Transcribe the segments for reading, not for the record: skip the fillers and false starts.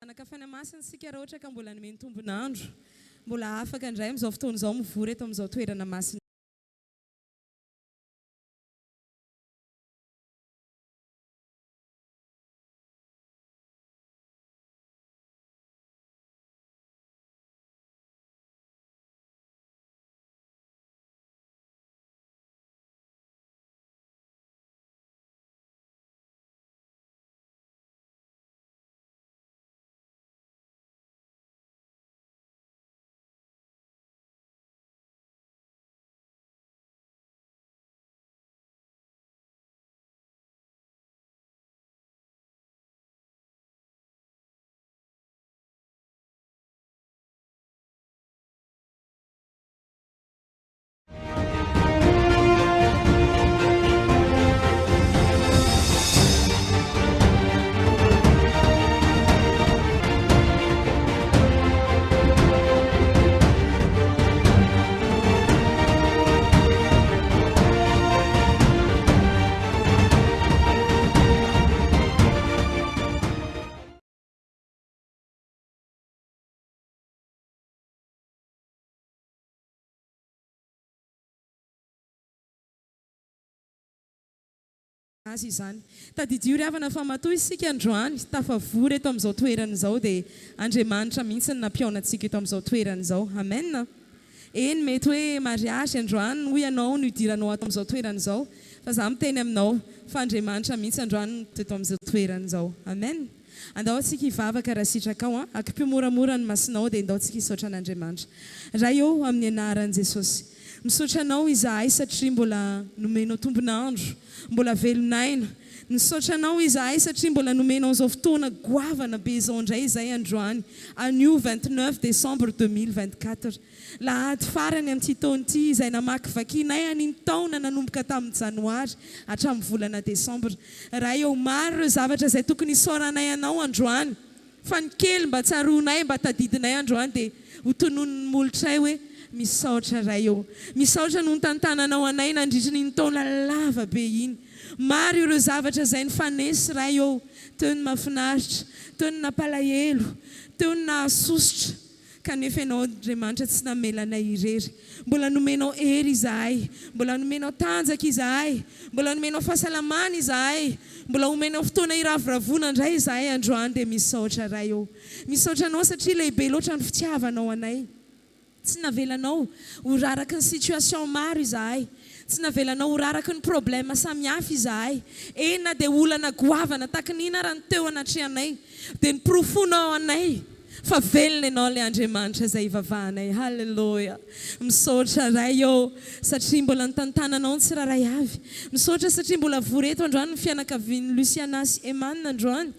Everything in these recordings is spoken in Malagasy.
Anakafana masina sika raha ohatra ka mbola nomeny tombonandro mbola afaka indray amin'izao fotoana izao mivory eto amin'izao toerana masina. Azy izany tadidio ry havana fa matoa isika androany tafavory eto amin'izao toerana izao dia Andriamanitra mihitsy nampiaonantsika eto amin'izao toerana izao. Amen. Eny mety hoe mariazy androany ho ianao no idiranao ato amin'izao toerana izao fa za miteny aminao fa Andriamanitra mihitsy androany eto amin'izao toerana izao. Amen. Andao antsika hivavaka raha sitraka ao akipimoramora ny masinao dia andao antsika hisaotra an'Andriamanitra. Raha eo amin'ny anaran'i Jesosy. Misaotra anao izahay satria mbola nomenao tombonandro, mbola velonaina. Misaotra anao izahay satria mbola nomenao izao fotoana goavana be izao indray izay androany. Anio 29 décembre 2024. Lahady farany amin'ity taona ity izay namakivakinay aniny taona nanomboka tamin'ny janoary hatramin'ny volana décembre. Raha eo maro ireo zavatra izay tokony hisaoranay anao androany. Fa ny kely mba tsaroanay mba tadidinay androany dia ho tonon'ny molotray hoe misaotra raha eo. Misaotra no tantananao anay nandritra ny taona lava be iny. Maro ireo zavatra izay nifanesy raha eo. Teo ny mahafinaritra, teo ny nampalahelo, teo ny nahasositra. Kanefa ianao Andriamanitra tsy namelanay irery. Mbola nomenao hery izahay, mbola nomenao tanjaka izahay, mbola nomenao fahasalamana izahay, mbola omenao fotoana iraviravona indray izahay androany dia misaotra raha eo. Misaotra anao satria lehibe loatra ny fitiavanao anay. Tsy navelanao ho raraka ny situation maro izahay. Tsy navelanao ho raraka ny problème samihafa izahay. Ena dia olana goavana tahaka nina raha ny teo anatrehanay. Dia niprofonao anay. Fa velona ianao ilay Andriamanitra izay ivavahanay. Halleluja. Misaotra raha eo satria mbola nitantananao ny tsiraray avy. Misaotra satria mbola vory eto androany ny fianakavian'i Luciana sy Emanina androany.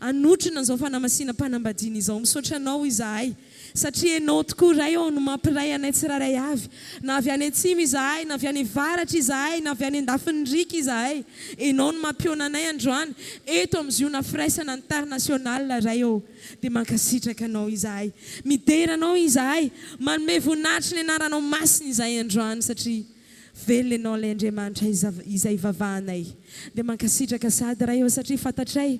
Anotrona izao fanamasinam-panambadiana izao. Misaotra anao izahay. Satria ianao tokoa raha eo no mampiray anay tsiraray avy. Na avy any atsimo izahay, na avy any avaratra izahay, na avy any an-dafin'nyrika izahay. Ianao no mampiona anay androany. Eto amin'izio firaisana international raha eo. Dia mankasitraka anao izahay. Mideranao izahay. Manome voninahitra ny anaranao masina izahay androany satria velona ianao ilay Andriamanitra izay ivavahanay. Dia mankasitraka sady raha eo satria fantatray.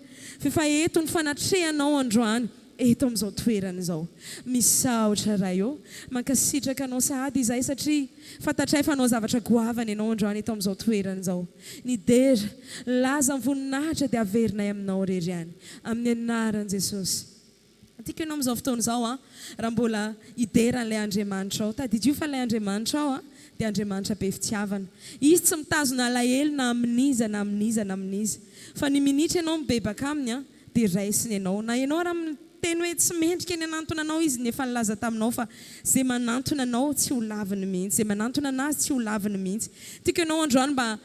Fa eto ny fanatrehanao androany. Eto amin'izao toerana izao. Misaotra raha eo. Mankasitraka anao sady izahay satria fantatray fa anao zavatra goavana ianao androany eto amin'izao toerana izao. Nidera, laza ny voninahitra dia averinay aminao irery ihany. Amin'ny anaran'i Jesosy. Tiako ianao amin'izao fotoana izao raha mbola hideran'ilay Andriamanitra ao. Tadidio fa ilay Andriamanitra ao dia Andriamanitra be fitiavana. Izy tsy mitazona alahelo na aminiza na aminiza na aminiza. Fa ny minitra ianao mibebaka aminy dia raisiny ianao. Na ianao raha teny hoe tsy mendrika ny anantona anao izy nefa nilaza taminao fa izay manantona anao tsy ho laviny mihitsy. Izay manantona anazy tsy ho laviny mihitsy. Tiako ianao androany mba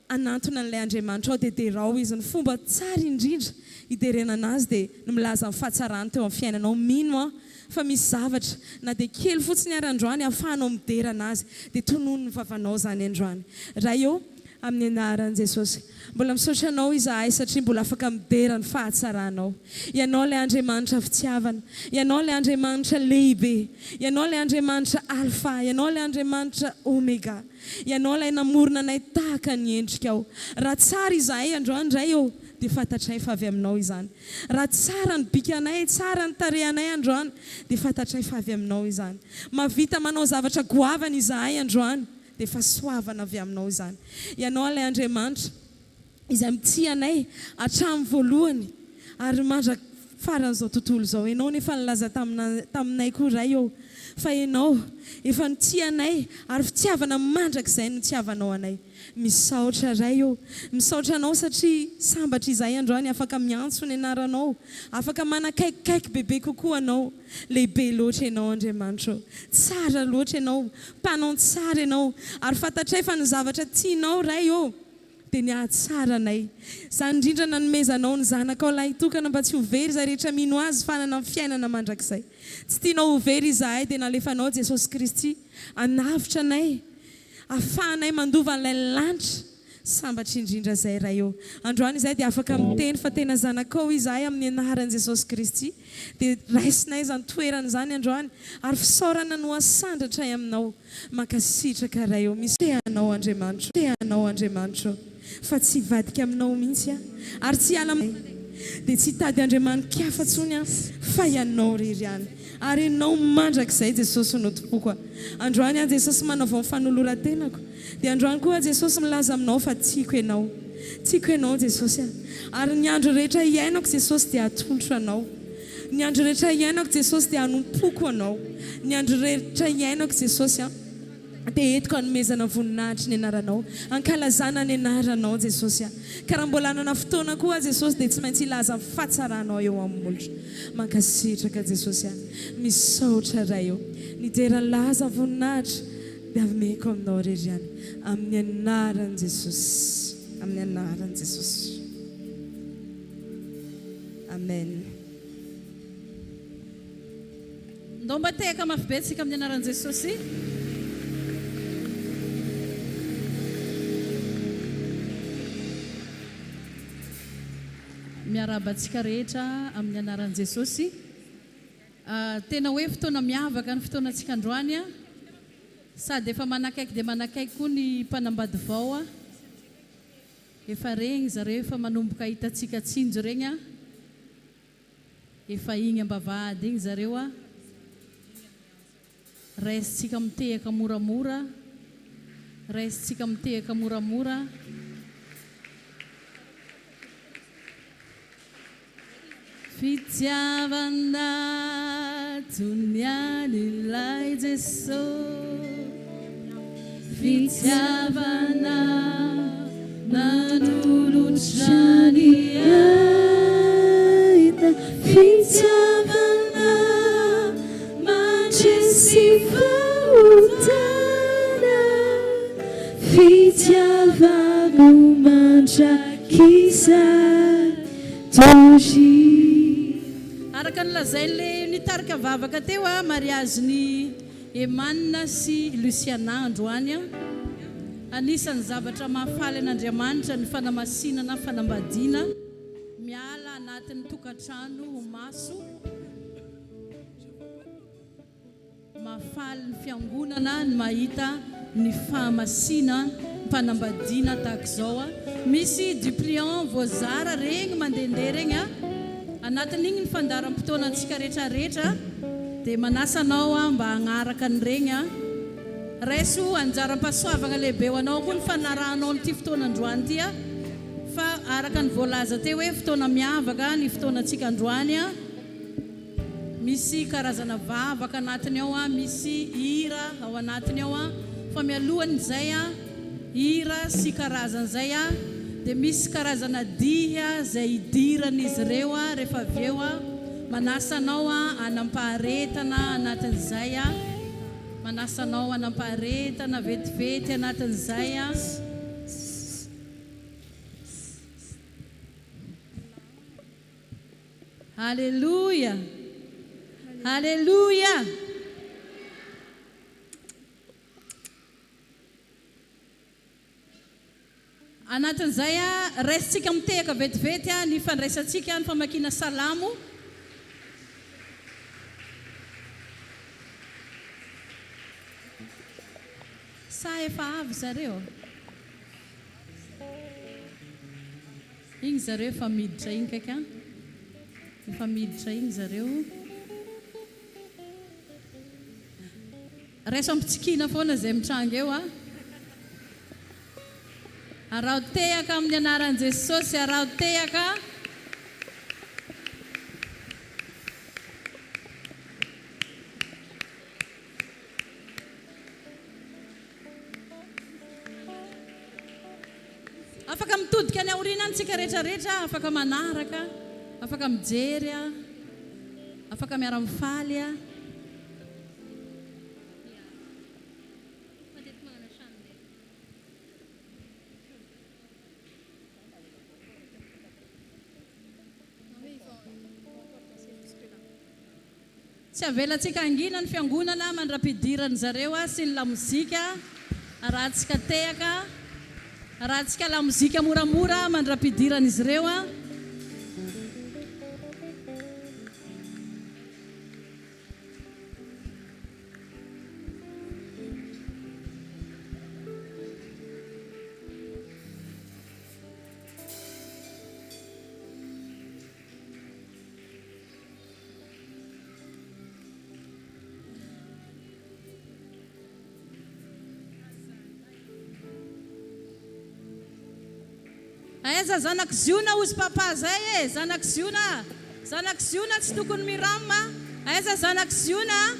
anantona an'ilay Andriamanitra ao dia derao izy ny fomba tsara indrindra hiderena anazy dia no milaza ny fahatsarany teo amin'ny fiainanao. Mino fa misy zavatra na dia kely fotsiny ary androany ahafahanao midera anazy dia tonono ny vavanao zany androany. Raha eo amin'ny anaran'i Jesosy. Mbola misaotra anao izahay satria mbola afaka midera ny fahatsaranao. Ianao ilay Andriamanitra fitiavana. Ianao ilay Andriamanitra lehibe. Ianao ilay Andriamanitra alfa. Ianao ilay Andriamanitra omega. Ianao ilay namorona anay tahaka ny endrikao. Raha tsara izahay androany indray eo dia fantatray fa avy aminao izany. Raha tsara ny bikanay, tsara ny tarehanay androany, dia fantatray fa avy aminao izany. Mavita manao zavatra goavana izahay androany, dia fa soavana avy aminao izany. Ianao ilay Andriamanitra izay mitia anay hatramin'ny voalohany ary mandraka faran'izao tontolo izao. Ianao nefa nilaza taminay koa ray eo fa ianao efa nitia anay ary fitiavana mandrakizay no tiavanao anay. Misaotra ray eo, misaotra anao satria sambatra izay androany afaka miantso ny anaranao, afaka manakaikikaiky bebe kokoa anao. Lehibe loatra ianao Andriamanitra, tsara loatra ianao, mpanao tsara ianao ary fantatray fa ny zavatra tianao ray eo dia ny ahatsara anay. Izany indrindra nanomezanao ny zanakao lahy tokana mba tsy ho very izay rehetra mino azy fanana amin'ny fiainana mandrakizay. Tsy tianao ho very izahay dia nalefanao Jesosy Kristy hanavitra anay, ahafahanay mandova an'ilay lanitra sambatra indrindra izay raha eo. Androany izay dia afaka miteny fa tena zanakao izahay amin'ny anaran'i Jesosy Kristy, dia raisinay izany toerana izany androany ary fisaorana no asandratray aminao mankasitraka raha eo. Misy teanao Andriamanitra, teanao Andriamanitra fa tsy vadika aminao mihitsy ary tsy ala dia tsy tady Andriamanitra afa-tsony fa ianao rery ihany. Ary ianao mandrakizay Jesosy no tompoko. Androany Jesosy manavao fanoloran-tenako, dia androany koa Jesosy milaza aminao fa tiako ianao, tiako ianao Jesosy. Ary ny andro rehetra iainako Jesosy dia atolotro anao, ny andro rehetra iainako Jesosy dia anompoko anao, ny andro rehetra iainako Jesosy dia entiko hanomezana voninahitry ny anaranao, ankalazana ny anaranao Jesosy. Ka raha mbola hanana fotoana koa Jesosy dia tsy maintsy ilaza ny fahatsaranao eo amin'ny olitra. Mankasitraka Jesosy, misaotra raha eo, nidera laza voninahitra dia avymeko aminao rery ihany, amin'ny anaran'i Jesosy, amin'ny anaran'i Jesosy. Amen. Ndao mba teka mafy be tsika amin'ny anaran'i Jesosy. Miarabantsika rehetra amin'ny anaran'i Jesosy. Tena hoe fotoana miavaka ny fotoanantsika androany, sady efa manakaiky dia manakaiky koa ny mpanambady vao. Efa regny zareo efa manomboka hitantsika tsinjo regny, efa igny ambavahady igny zareo. Raisitsika mitehaka moramora, raisitsika mitehaka moramora. Fitiavana tonian'ilay Jesosy, fitiavana nanolotra ny aina, fitiavana mandresy fahotana, fitiavana mandrakisa tozy. Araka nilazay le nitarika vavaka teo mariage ny Emanina sy Luciana androany. Anisan'ny zavatra mahafaly an'Andriamanitra ny fanamasinana, fanambadiana, miala anatin'ny tokantrano ho maso. Mahafaly ny fiangonana ny mahita ny fahamasina, fanambadiana tahaka izao. Misy dupliant voazara regny mandehandeha regny anatin'igny ny fandaharam-potoanantsika rehetrarehetra, dia manasa anao mba hagnaraka ny regny. Raiso anjara-pahasoavana lehibe ho anao koa ny fanarahanao nyity fotoana androany ity, fa araka ny voalaza teo hoe fotoana miavaka ny fotoanantsika androany. Misy karazana vavaka anatiny ao, misy hira ao anatiny ao, fa mialohan'izay hira sy karazan'izay dia misy karazana dihy izay idiran'izy ireo rehefa avy eo. Manasa anao anampaharetana anatin'izay, manasa anao anampaharetana vetivety anatin'izay. Haleluya, haleluya. Anatin'izay raisitsika mitehaka vetivety ny fandraisantsika ny famakina salamo. Sa efa avy zareo. Igny zareo efa miditra igny kaiky a. Efa miditra igny zareo. Raiso ampitsikina foana zay mitranga eo a. Arao tehaka amin'ny anaran'i Jesosy, arao tehaka. Afaka mitodika any aoriana antsika rehetrarehetra, afaka manaraka, afaka mijery a, afaka miara-mifaly a. Tsy avelantsika angina ny fiangonana mandra-pidirany zareo a sy ny lamozika, arahantsika tehaka, arahantsika lamozika moramora mandra-pidirany izy ireo a. Aiza zanak ziona ozy papa zay e, zanak ziona tsy tokony miramma. Aiza zanak ziona?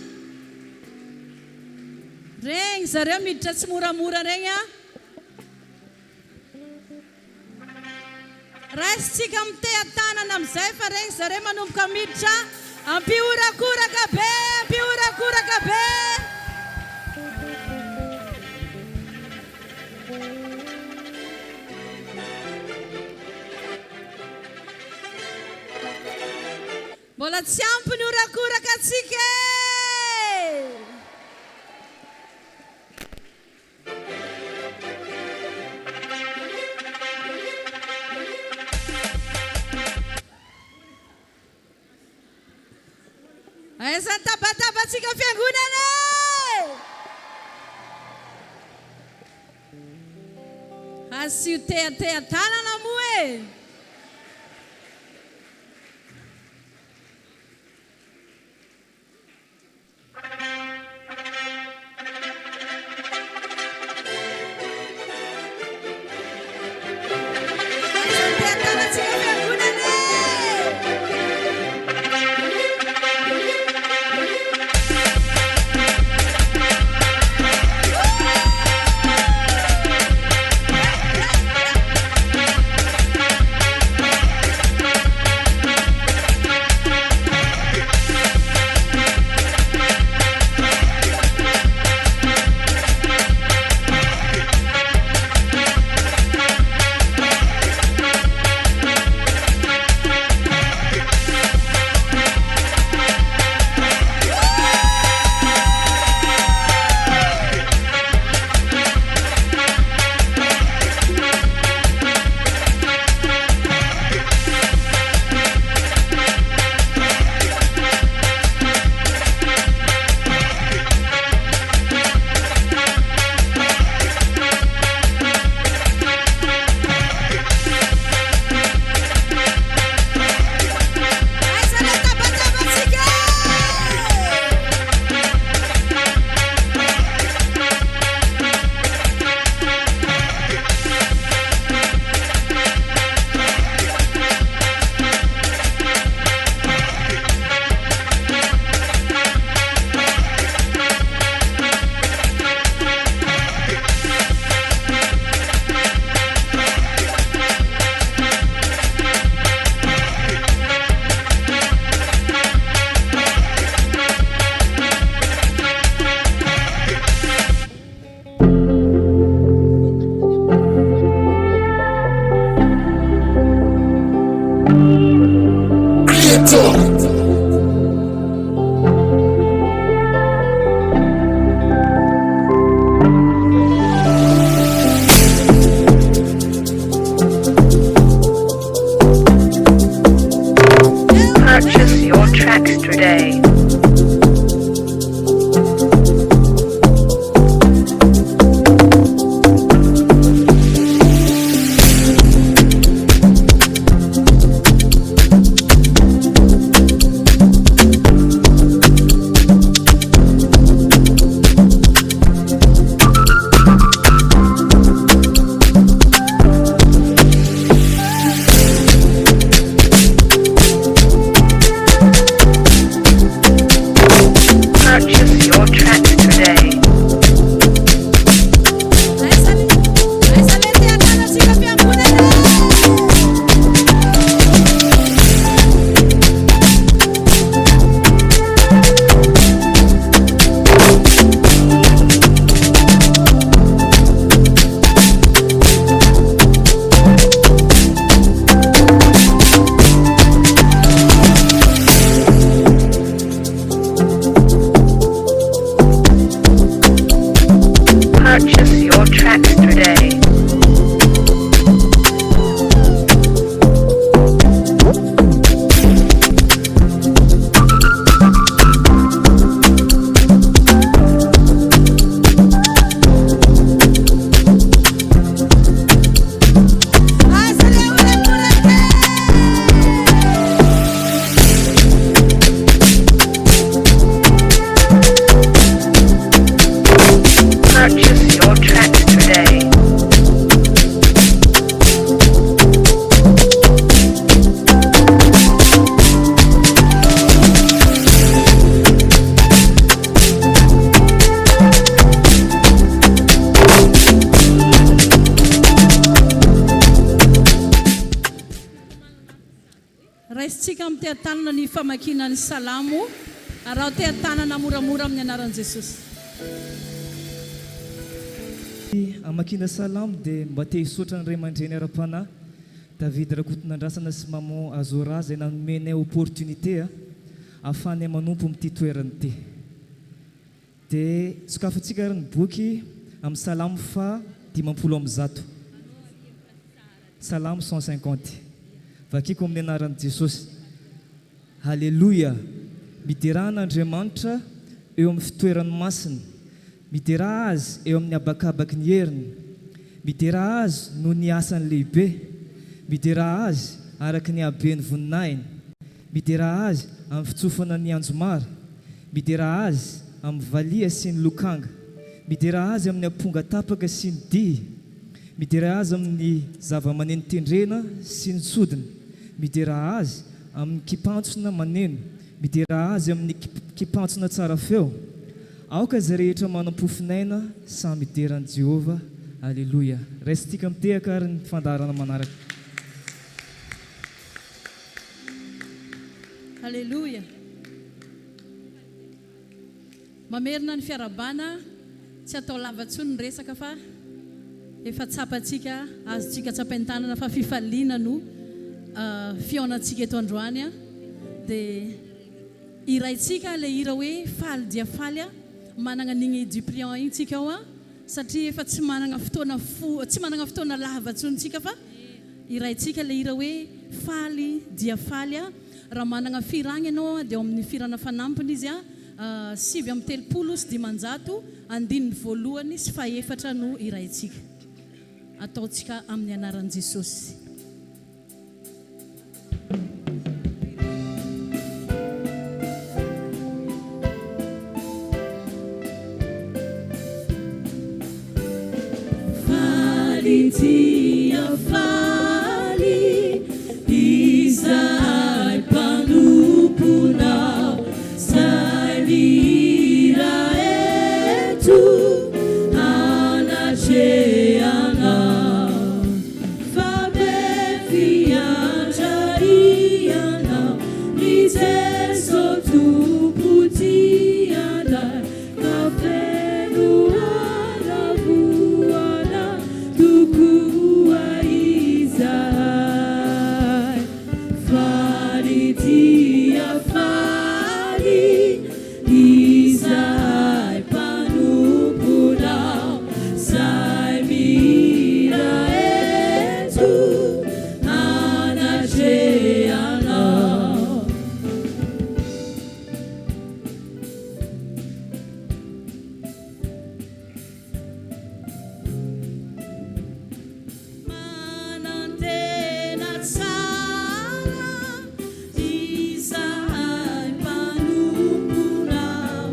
Regny zareo miditra tsy moramora regny a. Raisitsika miteha-tanana amin'izay fa regny zareo manomboka miditra. Ampiorakoraka be, ampiorakoraka be. Mbola tsy ampy ny orakoraka atsika e! Aiza tabatabatsika fiangonana e! Asio teha-tanana moa e! Purchase your tracks today. raisitsika amin'ny teatanana ny famakiana ny salamo ary raha teatanana moramora amin'ny anaran'i Jesosy. Amakina salamo dia mba te hisaotra ny ray aman-dreny ara-panahy David Rakotonandrasana sy maman Azora izay nanomenay opportunité ahafahanay manompo amin'ity toerana ity. Dia sokafantsika ary ny boky amin'ny salamo fa 50 salamo 150 vakiko amin'ny anaran'i Jesosy. Halleluia. Midirana Andriamanitra eo amin'ny fitoerany masiny, midira azy eo amin'ny abakabaky ny heriny, midira azy no ny asany lehibe, midira azy araka ny habeny voninahiny, midira azy amin'ny fitsofana ny anjomara, midira azy amin'ny valia sy ny lokanga, midira azy amin'ny amponga tapaka sy ny dihy, midira azy amin'ny zava-maneno tendrena sy ny sodina, midira azy amin'ny kipantsona maneno, midira azy amin'ny kipantsona tsara feo. Aoka izay rehetra manam-pofinaina samy mideran'i Jehova. Alleluia. Raisitsika mitehaka ary ny fandarana manaraka. Alleluia. Mamerina ny fiarabana, tsy atao lavantsony ny resaka fa efa tsapatsika, azotsika tsapain-tanana fa fifaliana no fionantsika eto androany. Dia iraitsika le hira hoe faly dia faly, manana an'igny dupliant igny tsika ao satria efa tsy manana fotoana lavatsontsika fa iraitsika le hira hoe faly dia faly. Raha manana firagna ianao dia amin'ny firana fanampiny izy 7:30 sy 500 andininy voalohany sy faefatra no iraitsika. Ataotsika amin'ny anaran'i Jesosy. Dia faly izay mpanomponao, zay mihira eto anatrehanao, fa befiandrarianao izay sotompotianay kafeno aravoana tukua izay faly dia faly izay mpanomponao, zay mihira eto anatrehanao. Manantena tsara izay mpanomponao,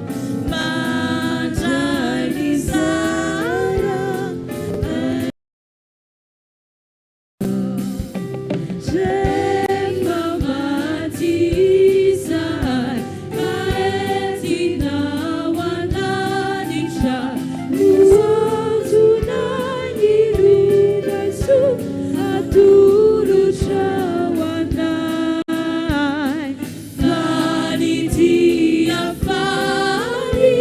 mandray ny zara rehefa maty izay ka entinao andanitra, mozonay ny rinaiso atolotra ho anay. Faly dia faly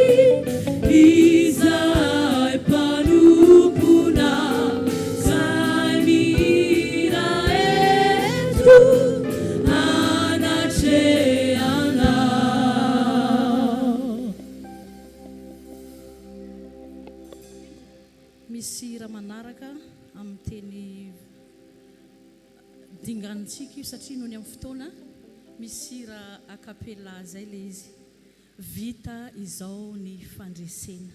izay mpanomponao, zay mihira eto anatrehanao. Misy hira manaraka amin'ny teny dinganitsika io satria noho ny amin'ny fotoana. Misy hira akapela zay le izy, vita izao ny fandresena.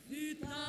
Vita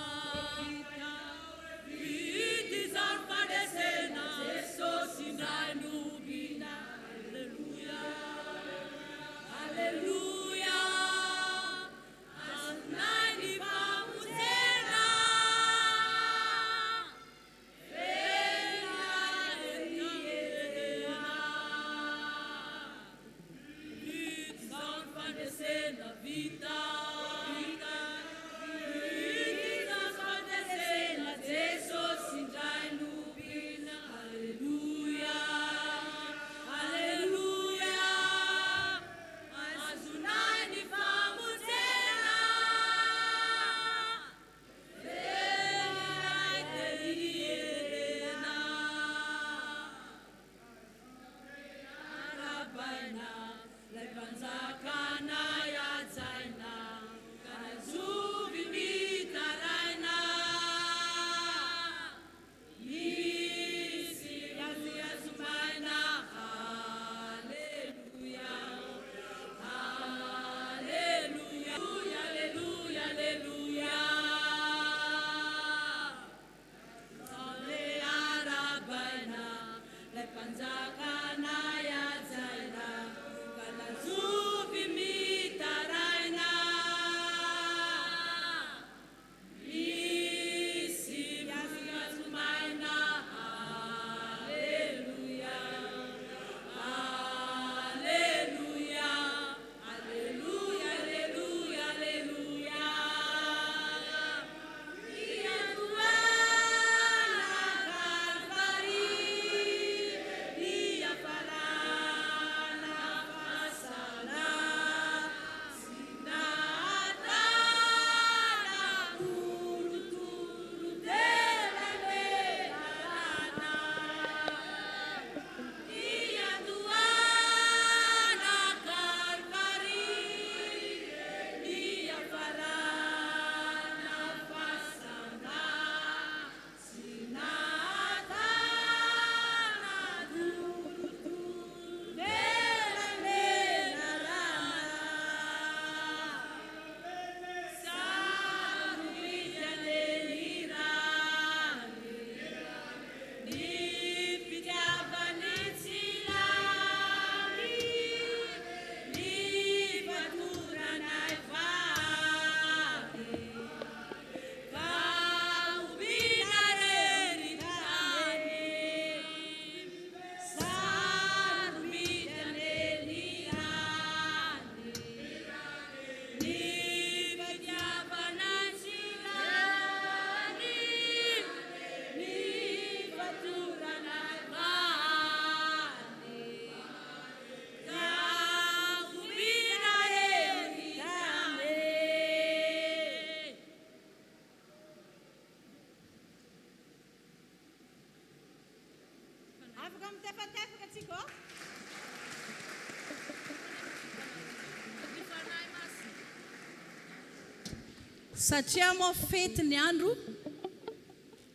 satria moa fety ny andro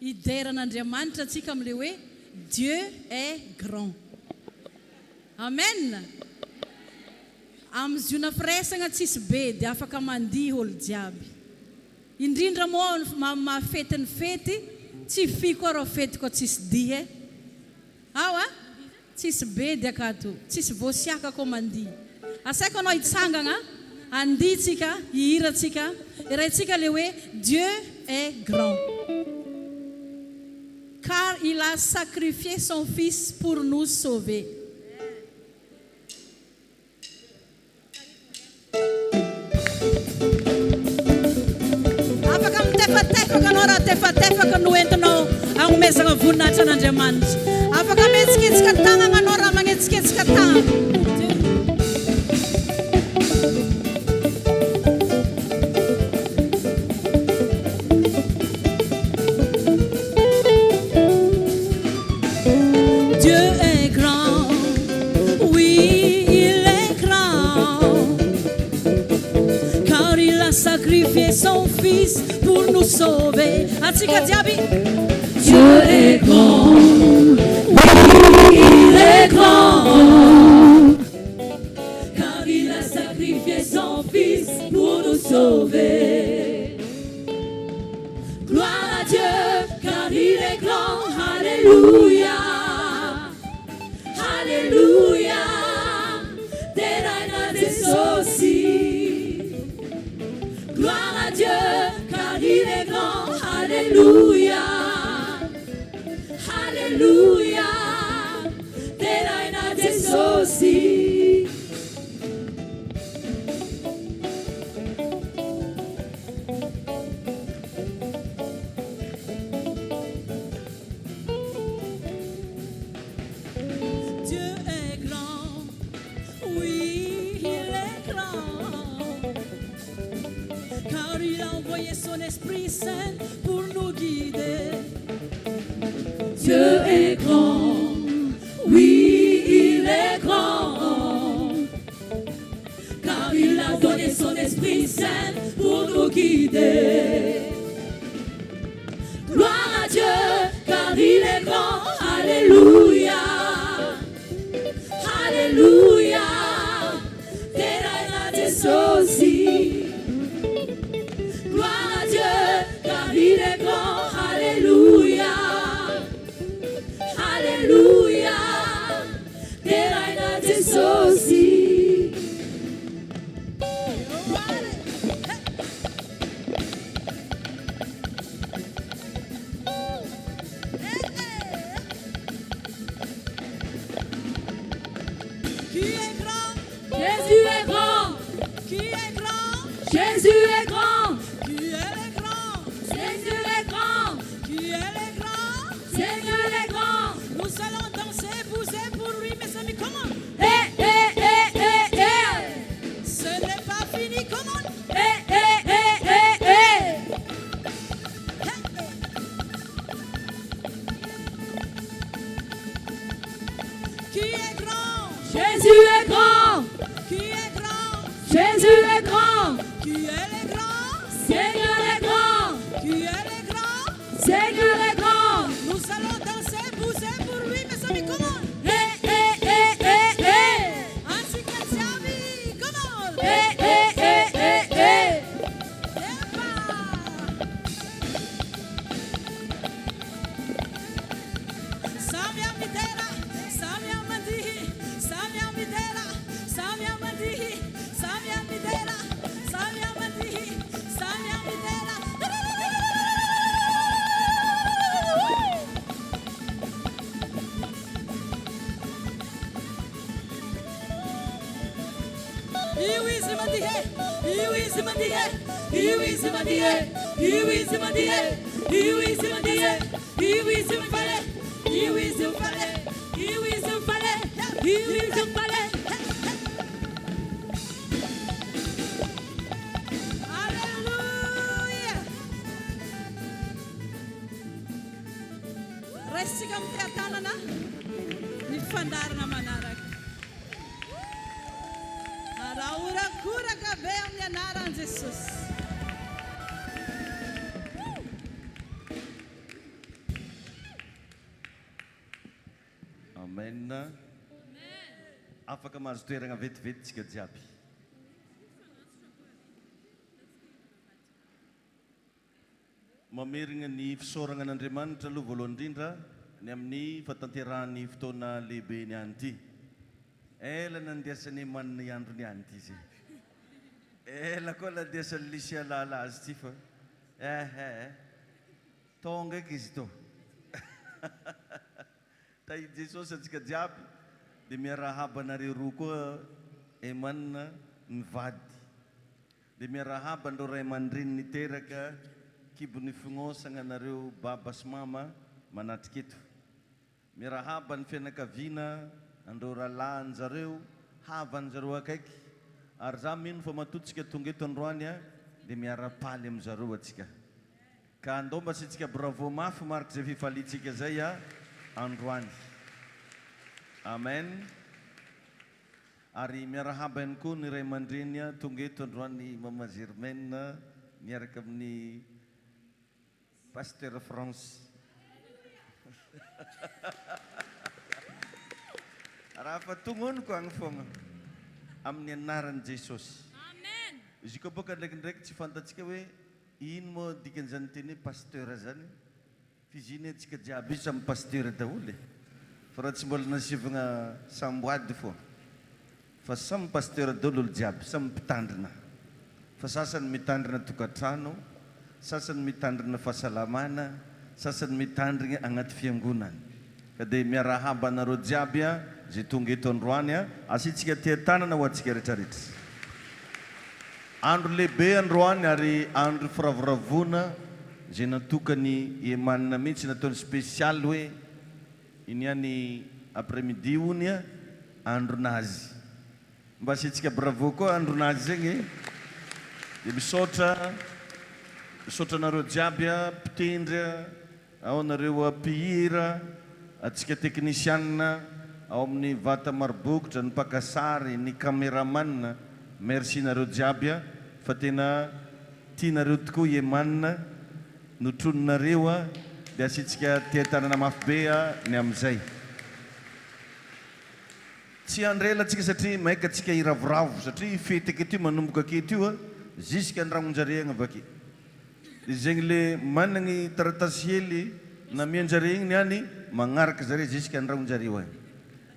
hideran'Andriamanitra atsika amin'ilay hoe Dieu est grand. Amen. Amin'ny ziona firesagna tsisy be dia afaka mandihy olo jiaby. Indrindra moa mahafety ny fety tsy fiko arô fety ko tsisy dihy. Awa tsisy be dia akato tsisy voasiaka ko mandihy. Asaiko anao hitsangana anditsika hihiratsika iraitsika le hoe Dieu est grand. Car il a sacrifié son fils pour nous sauver. Afaka mitefatefaka anao raha tefatefaka no entinao agnomezana voninahitra an'Andriamanitra. Afaka mihetsiketsika tagnana anao raha magnetsiketsika tagnana. Sacrifié son fils pour nous sauver. Atsika diaby. Dieu est grand, oui, il est grand, car il a sacrifié son fils pour nous sauver. Gloire à Dieu, car il est grand, alléluia, alléluia, des reines des aussi. Gloire à Dieu, car il est grand, alléluia, alléluia, des reines des aussi. Dieu est grand, oui, il est grand, car il a envoyé son Esprit Saint pour nous guider. Dieu est grand, oui, il est grand, car il a donné son Esprit Saint pour nous guider. Gloire à Dieu, car il est grand, alléluia, alléluia, des reines des aussi. Gloire à Dieu, car il est grand, alléluia, alléluia, des reines des aussi. Qui est grand? Jésus est grand, Qui est grand? Jésus est grand, Qui est grand? Jésus est grand, Qui est grand? Seigneur est grand. Nous allons danser, bouger pour lui, mes amis. Comment? Eh, eh, eh, eh, eh. Ce n'est pas fini. Comment? Eh, eh, eh, eh, eh. Qui est grand? Jésus est grand, Qui est grand? Jésus est grand, Qui est grand? Seigneur est grand, Qui est grand? Seigneur est grand. Nous allons danser, bouger pour lui, mes amis. Comment? Eh, eh, eh, eh, eh. Ainsi que Xavi. Comment? Eh, eh, eh, eh, eh. Samia Midera, Samia Madihi, Samia Midera, Samia Madihi, Samia Midera, Samia Madihi, Samia Midera. Iwizi Madihe, Iwizi Madihe, Iwizi Madihe, Iwizi Madihe, Iwizi Madihe, Iwizi Mfale, Iwizi Mfale, Iwizi Mfale, Iwizi Mfale. Hallelujah. Resika mteatanana, nifandarana manaraka. Araura cura cabe amin'ny anaran'i Jesosy. afaka mahazo toerana vetivety tsika jiaby. Mamerigna ny fisaorana an'Andriamanitra aloha voalohany indrindra ny amin'ny fahatanterahany fotoana lehibe ny any ity. Ela nandesan'ny manana andro ny any ity zay. Ela koa nandesan'ny lisy alala azy ity fa tonga eky izy to. Tai Jesosy antsika jiaby dia miarahaba anareo roa koa emanina ny vady. Dia miarahaba andreo ray aman-dreny niteraka kibony fognosagna anareo baba sy mama manatrika eto. Miarahaba ny fianakaviana andreo rahalahy anjareo havanjareo akaiky. Ary za mino fa matotsika tonga eto androany dia miara-paly aminjareo atsika. Ka andao mba sitsika bravo mafy marika zay fifalitsika zay androany. Amen. Ary miarahaba ihany koa ny ray aman-dreny tonga eto androany Mama Germaine miaraka amin'ny Pasteur France. Raha fa tongoniko agny fogna amin'ny anaran'i Jesosy. Amen. Izy koa boka ndraikindraiky tsy fantatsika hoe ino moa dikan'izany teny hoe pasteur zany. Fiziny antsika jiaby io samy pasteur daholo. Fa raha tsy mbola nasivagna samboady fo. Fa samy pasteur daholo olo jiaby, samy mpitandrina. Fa sasany mitandrina tokantrano, sasany mitandrina fahasalamana, sasany mitandrina agnaty fiangonana. Ka dia miarahaba anareo jiaby zay tonga eto androany asitsika tia-tanana ho antsika rehetrarehetra. Andro lehibe androany ary andro firavoravona zay natokany emanina mihitsy nataony spesialy hoe iny any après-midi ony andronazy. Mba asitsika bravo koa andronazy zegny. Dia misaotra anareo jiaby mpitendry ao nareo mpihira atsika teknisianina ao amin'ny vata marobokotra ny mpakasary ny cameraman. Merci nareo jiaby fa tena tianareo tokoa emanina notroninareo dia asitsika tia-tanana mafy be ny amin'izay. Tsy andrela atsika satria maika atsika iravoravo satria fety aketo manomboka aketo io jusqu'à andramonjare agny avake. Dia zegny le managny taratasy hely na mianjare igny niany magnaraka zare jusqu'à andramonjare io agny.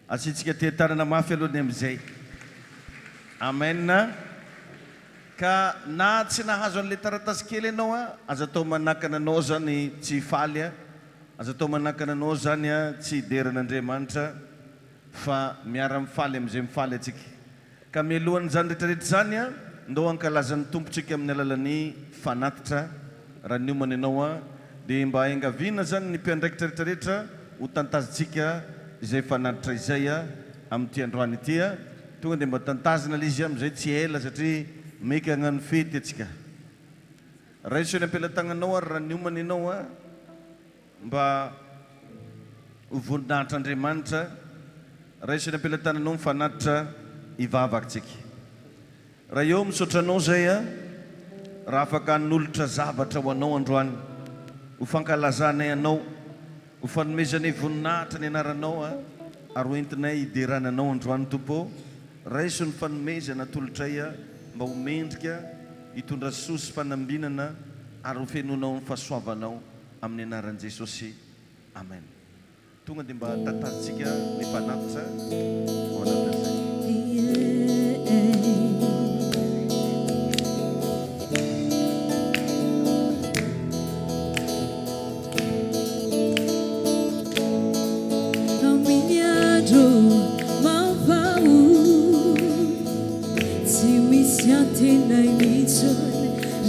Asitsika tia-tanana mafy aloha ny amin'izay. Amen. Ka na tsy nahazo an'ilay taratasy kely ianao aza atao manakana anao zany tsy faly aza atao manakana anao zany tsy ideran'Andriamanitra fa miara-mifaly amin'izay mifaly atsika. Ka mialohan'izany rehetrarehetra zany ndao ankalazan'ny tompontsika amin'ny alalan'ny fanatitra raha ny omana ianao dia mba engaviana zany ny mpiandraikitra rehetrarehetra ho tantazitsika izay fanatitra izay amin'ity androany ity. Tonga dia mba tantazina izy amin'izay tsy ela satria meka hagnano fety atsika. Raiso ny ampelantagnanao raha ny omana ianao mba ho voninahitr'Andriamanitra. Raiso ny ampelantananao mifanatitra hivavakantsika. Raha eo misaotranao zay raha afaka hanolotra zavatra ho anao androany, ho fankalazanay anao, ho fanomezanay voninahitra ny anaranao ary ho entinay hiderananao androany tompo. Raiso ny fanomezana tolotray mba ho mendrika hitondra sosy fanambinana ary ho fenonao ny fahasoavanao amin'ny anaran'i Jesosy. Amen. Tonga dia mba tantazitsika ny mpanatitra ao anatin'izay.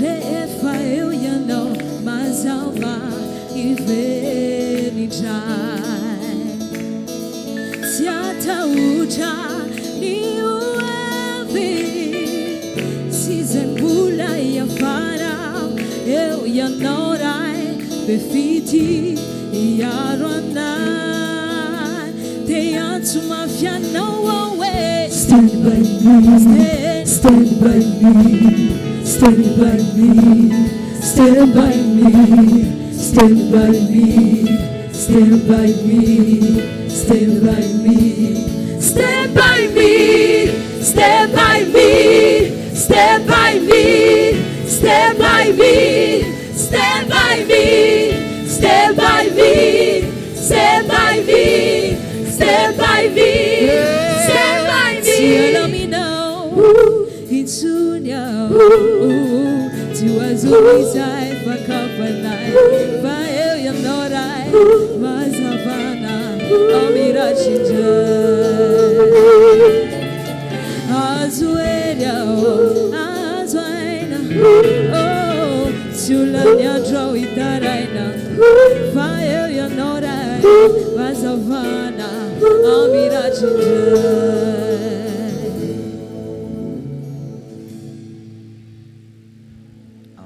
Rehefa eu ianao mazava ivenidrai tsy atahotra ny oavy sy zay mbola iafara eu ianao ray befity iaro anay dia antso mafianao aoe. Stand by me, stand by me. Stand by me, stand by me, stand by me, stand by me, stand by me, Stand by me, stand by me, stand by me, stand by me, stand by me, stand by me, stand by me, stand by me, stand by me. Let me know it's soon now. To us always I for company. By you know I was Havana. I'm Irachinja. Azwenya, oh, to love ya draw it that I know. By you know I was Havana. I'm Irachinja.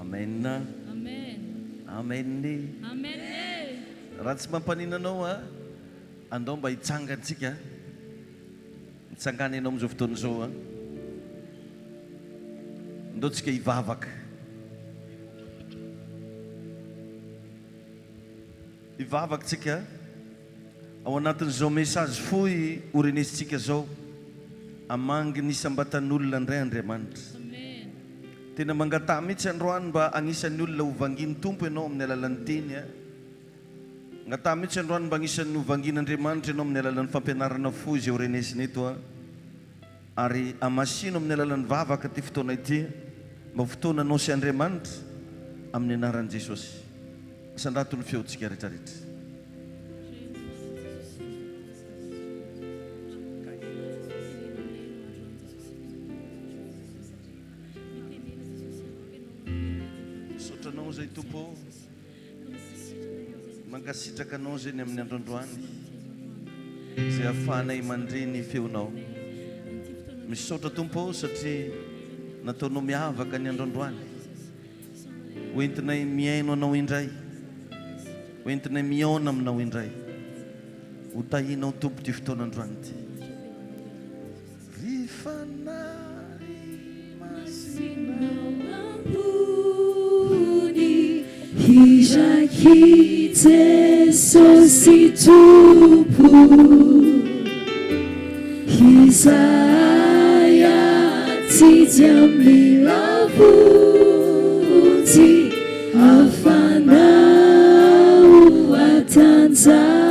Amen. Amen. Raha tsy mampaninanao a, andao mba hitsangantsika. Mitsangana ianao amin'izao fotoana izao a. Andao tsika hivavaka. Hivavaka tsika ao anatin'izao mesazy fohy orenesitsika zao. Amangy nisambatan'olona indray Andriamanitra. Tena mangatà mihitsy androany mba agnisan'ny olona hovanginy tompo ianao amin'ny alalan'ny teny a. Ngatà mihitsy androany mba agnisan'ny hovangín'Andriamanitra ianao amin'ny alalan'ny fampianarana fo izay orenesiny eto a. Ary amasino amin'ny alalan'ny vavaka ty fotoana ity mba fotoananao sy Andriamanitra amin'ny anaran'i Jesosy. Sandrato ny feontsika rehetrarehetra. Sotranao zay tompo, mankasitraka anao zay ny amin'ny androandroany zay ahafahanay mandre ny feonao. Misaotra tompo satria nataonao miavaka ny androandroany. Hoentinay miaino anao indray, hoentinay miaona aminao indray. Ho tahinao tompo ty fotoanandroany ty. Hijaki Jesosy tompo, Isaya tsy dia mila vonjy, afanao atanjao.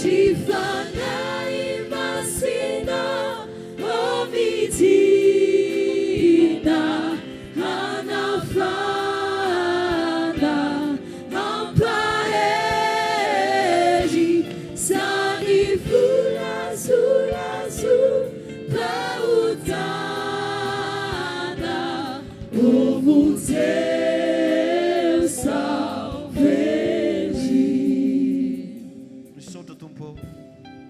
Shifandai masina omitina, hanafana hampaeji, sani fulazulazu kautana, ovo seu salveji.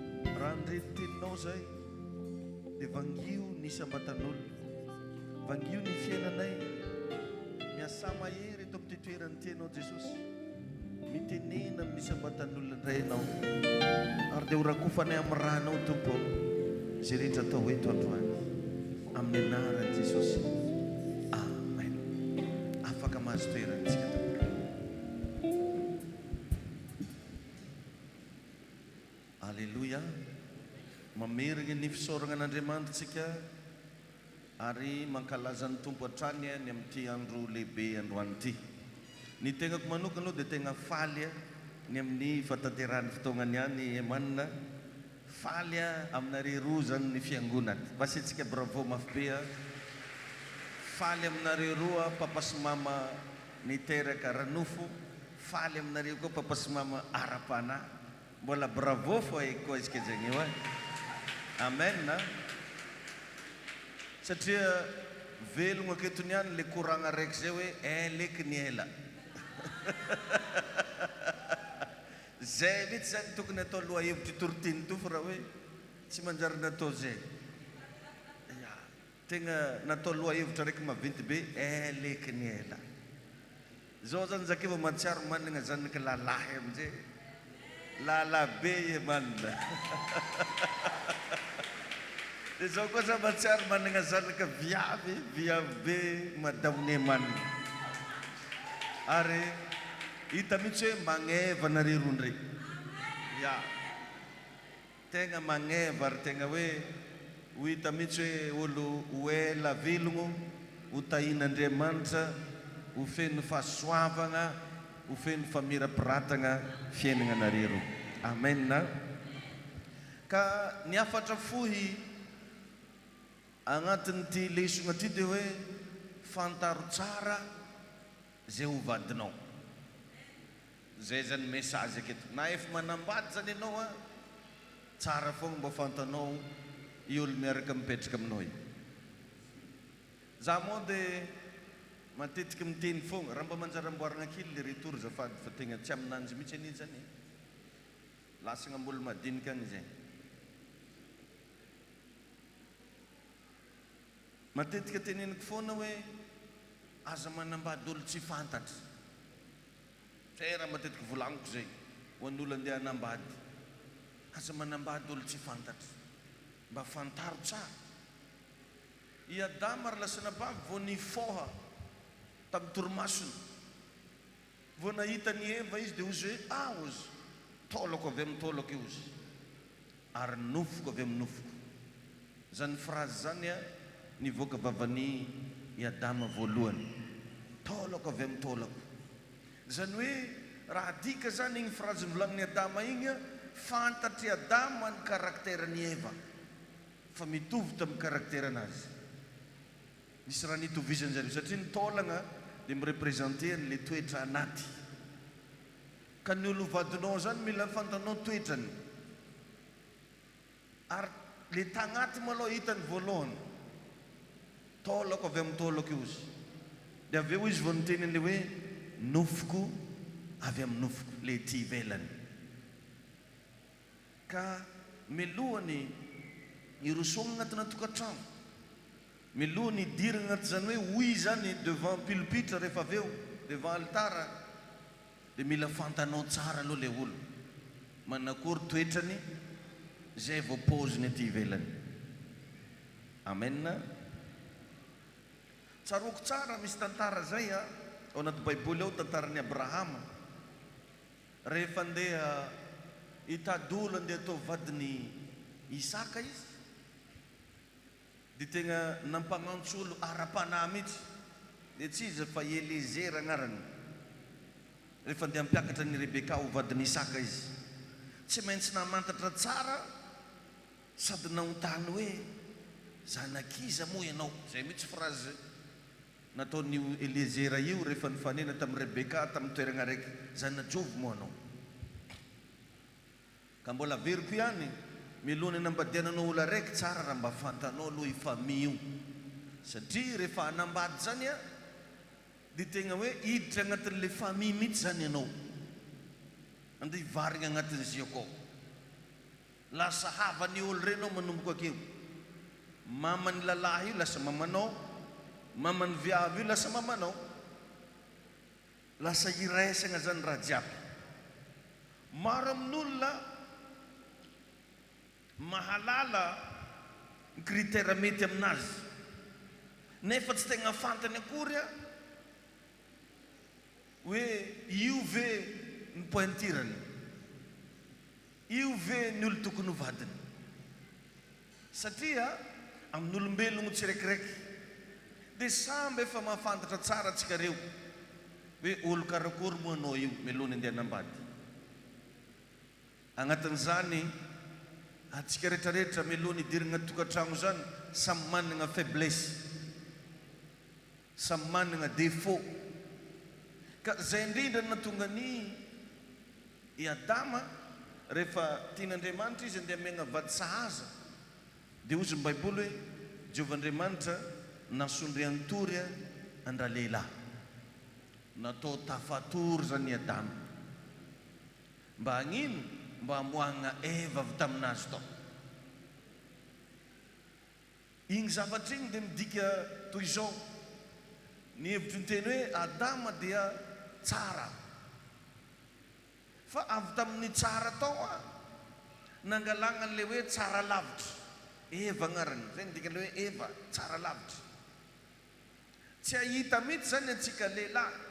Fanay amranao tompo zay rehetra atao eto androany amin'ny anaran'i Jesosy. Amen. Afaka mahazo toerantsika tompo. Alleluia. Mamerigny ny fisaorana an'Andriamanitra tsika ary mankalaza ny tompo hatrany ny amin'ity andro lehibe androany ity. Ny tegnako manokana aloha dia tegna faly ny amin'ny fataterany fotoagnany any emanina faly aminareo roa zany ny fiangonany vasitsika bravo mafy be faly aminareo roa papa sy mama niteraka ranofo faly aminareo koa papa sy mama arapana mbola bravo fo koa isika zegny io amen satria velogno aketony any le koragna raiky zay hoe leky ny ela zay mitsy zany tokony atao loha hevitry torotiny to fa raha hoe tsy manjary natao zay tegna natao loha hevitra raiky maventy be leky ny ela zao zany zakeva matsiaro managna zanaka lalahy amizay lalabe emanina de zao koa za matsiaro managna zanaka viavy be madamony emanina ary hita mitsy hoe magneva nareo roa ndray tegna magneva ary tegna hoe ho hita mitsy hoe olo ho ela velogno ho tahin'Andriamanitra ho feno fahasoavagna ho feno famirapiratagna fiainagna nareo roa amen ka ny afatra fohy agnatin'ity lesona ty de hoe fantaro tsara zay ho vadinao zay zany message aketo na efa manambady zany ianao tsara fogna mba fantanao i olo miaraka mipetraka aminao za moa de matetika miteny fogna raha mba manjary amboaragna kely le retour zafady fa tegna tsy aminanjy mihitsy an'izy zany lasagna ambolo madinika agny zay matetika teneniko foana hoe aza manambady olo tsy fantatry zay raha matetika volagniko zay ho an'olo andeha hanambady aza manambady olo tsy fantatry mba fantaro tsara i Adama ary lasa nabavy vao nifoha tamin'ny torimasony vao nahita ny Eva izy de ozy hoe ozy tolako avy amin'ny tolako ozy ary nofoko avy amin'ny nofoko zany phrase zany nivoaka vavany i Adama voalohany tolako avy amin'ny tolako zany hoe raha dika zany igny phrase volagnin'ny Adama igny fantatry Adama ny karakteran'ny Eva fa mitovy tamin'ny karakteranazy misy raha nitovizany zareo satria ny taolagna de mirepresenter le toetra anaty ka ny olo vadinao zany mila fantanao toetrany ary le tagnaty maloha hitany voalohany taolako avy amin'ny taolako izy de avy eo izy vao niteny le hoe nofoko avy amin'ny nofoko le ty ivelany ka melohany irosogna agnatina tokantrano melohany idirana agnaty zany hoe oui zany devant pulpitre rehefa avy eo devant altara de mila fantanao tsara aloha le olo manakory toetrany zay vao paoziny aty ivelany amen tsaroko tsara misy tantara zay ao anaty baiboly ao tantaran'ny Abrahama rehefa andeha hitady olo andeha atao vadiny Isaka izy de tegna nampagnantso olo ara-panahy mihitsy de tsy izy fa Eliezer agnarany rehefa andeha hampiakatra ny Rebeka ho vadiny Isaka izy tsy maintsy namantatra tsara sady nahontany hoe zanakiza moa ianao zay mihitsy phrase nataon'io Eliezer io rehefa nifanena tamin'ny Rebeka tamin'ny toeragna raiky zanajovy moa anao ka mbola veriko ihany melohany hanambadiananao olo araiky tsara raha mba fantanao aloha i famille io satria rehefa hanambady zany de tegna hoe hiditra agnatin'le famille mihitsy zany ianao andeha hivarigna agnatin'izy io akao lasa havany olo renao manomboko akeo mamany lalahy io lasa mamanao mamany viavy io lasa mamanao lasa iraisagna zany raha jiaby maro amin'olona mahalala ny critère mety aminazy nefa tsy tegna fantany akory hoe io ve ny pointirany io ve ny olo tokony ho vadiny satria amin'olombelogno tsirekireky de samby efa mahafantatra tsara atsika reo hoe olo karakory moa anao io melohany andeha hanambady agnatin'izany atsika rehetrarehetra mialoha nidirana tokantrano zany samy manana faiblesse, samy manana défaut. Ka zay indrindra natonga ny i Adama rehefa tian'Andriamanitra izy andeha miaina vady sahaza, dia ozy ny Baiboly hoe Jehovahandriamanitra nasondry antory andra-lehilahy, natao tafatory zany i Adama mba hagnino, mba hamoahana Eva avy taminazy tao. Igny zavatra igny dia midika toy izao, ny hevitry ny teny hoe Adama dia tsara, fa avy tamin'ny tsara tao nangalana an'le hoe tsara lavitra, Eva agnarany, zay ny dikany hoe Eva tsara lavitra. Tsy ahita mihitsy zany atsika lehilahy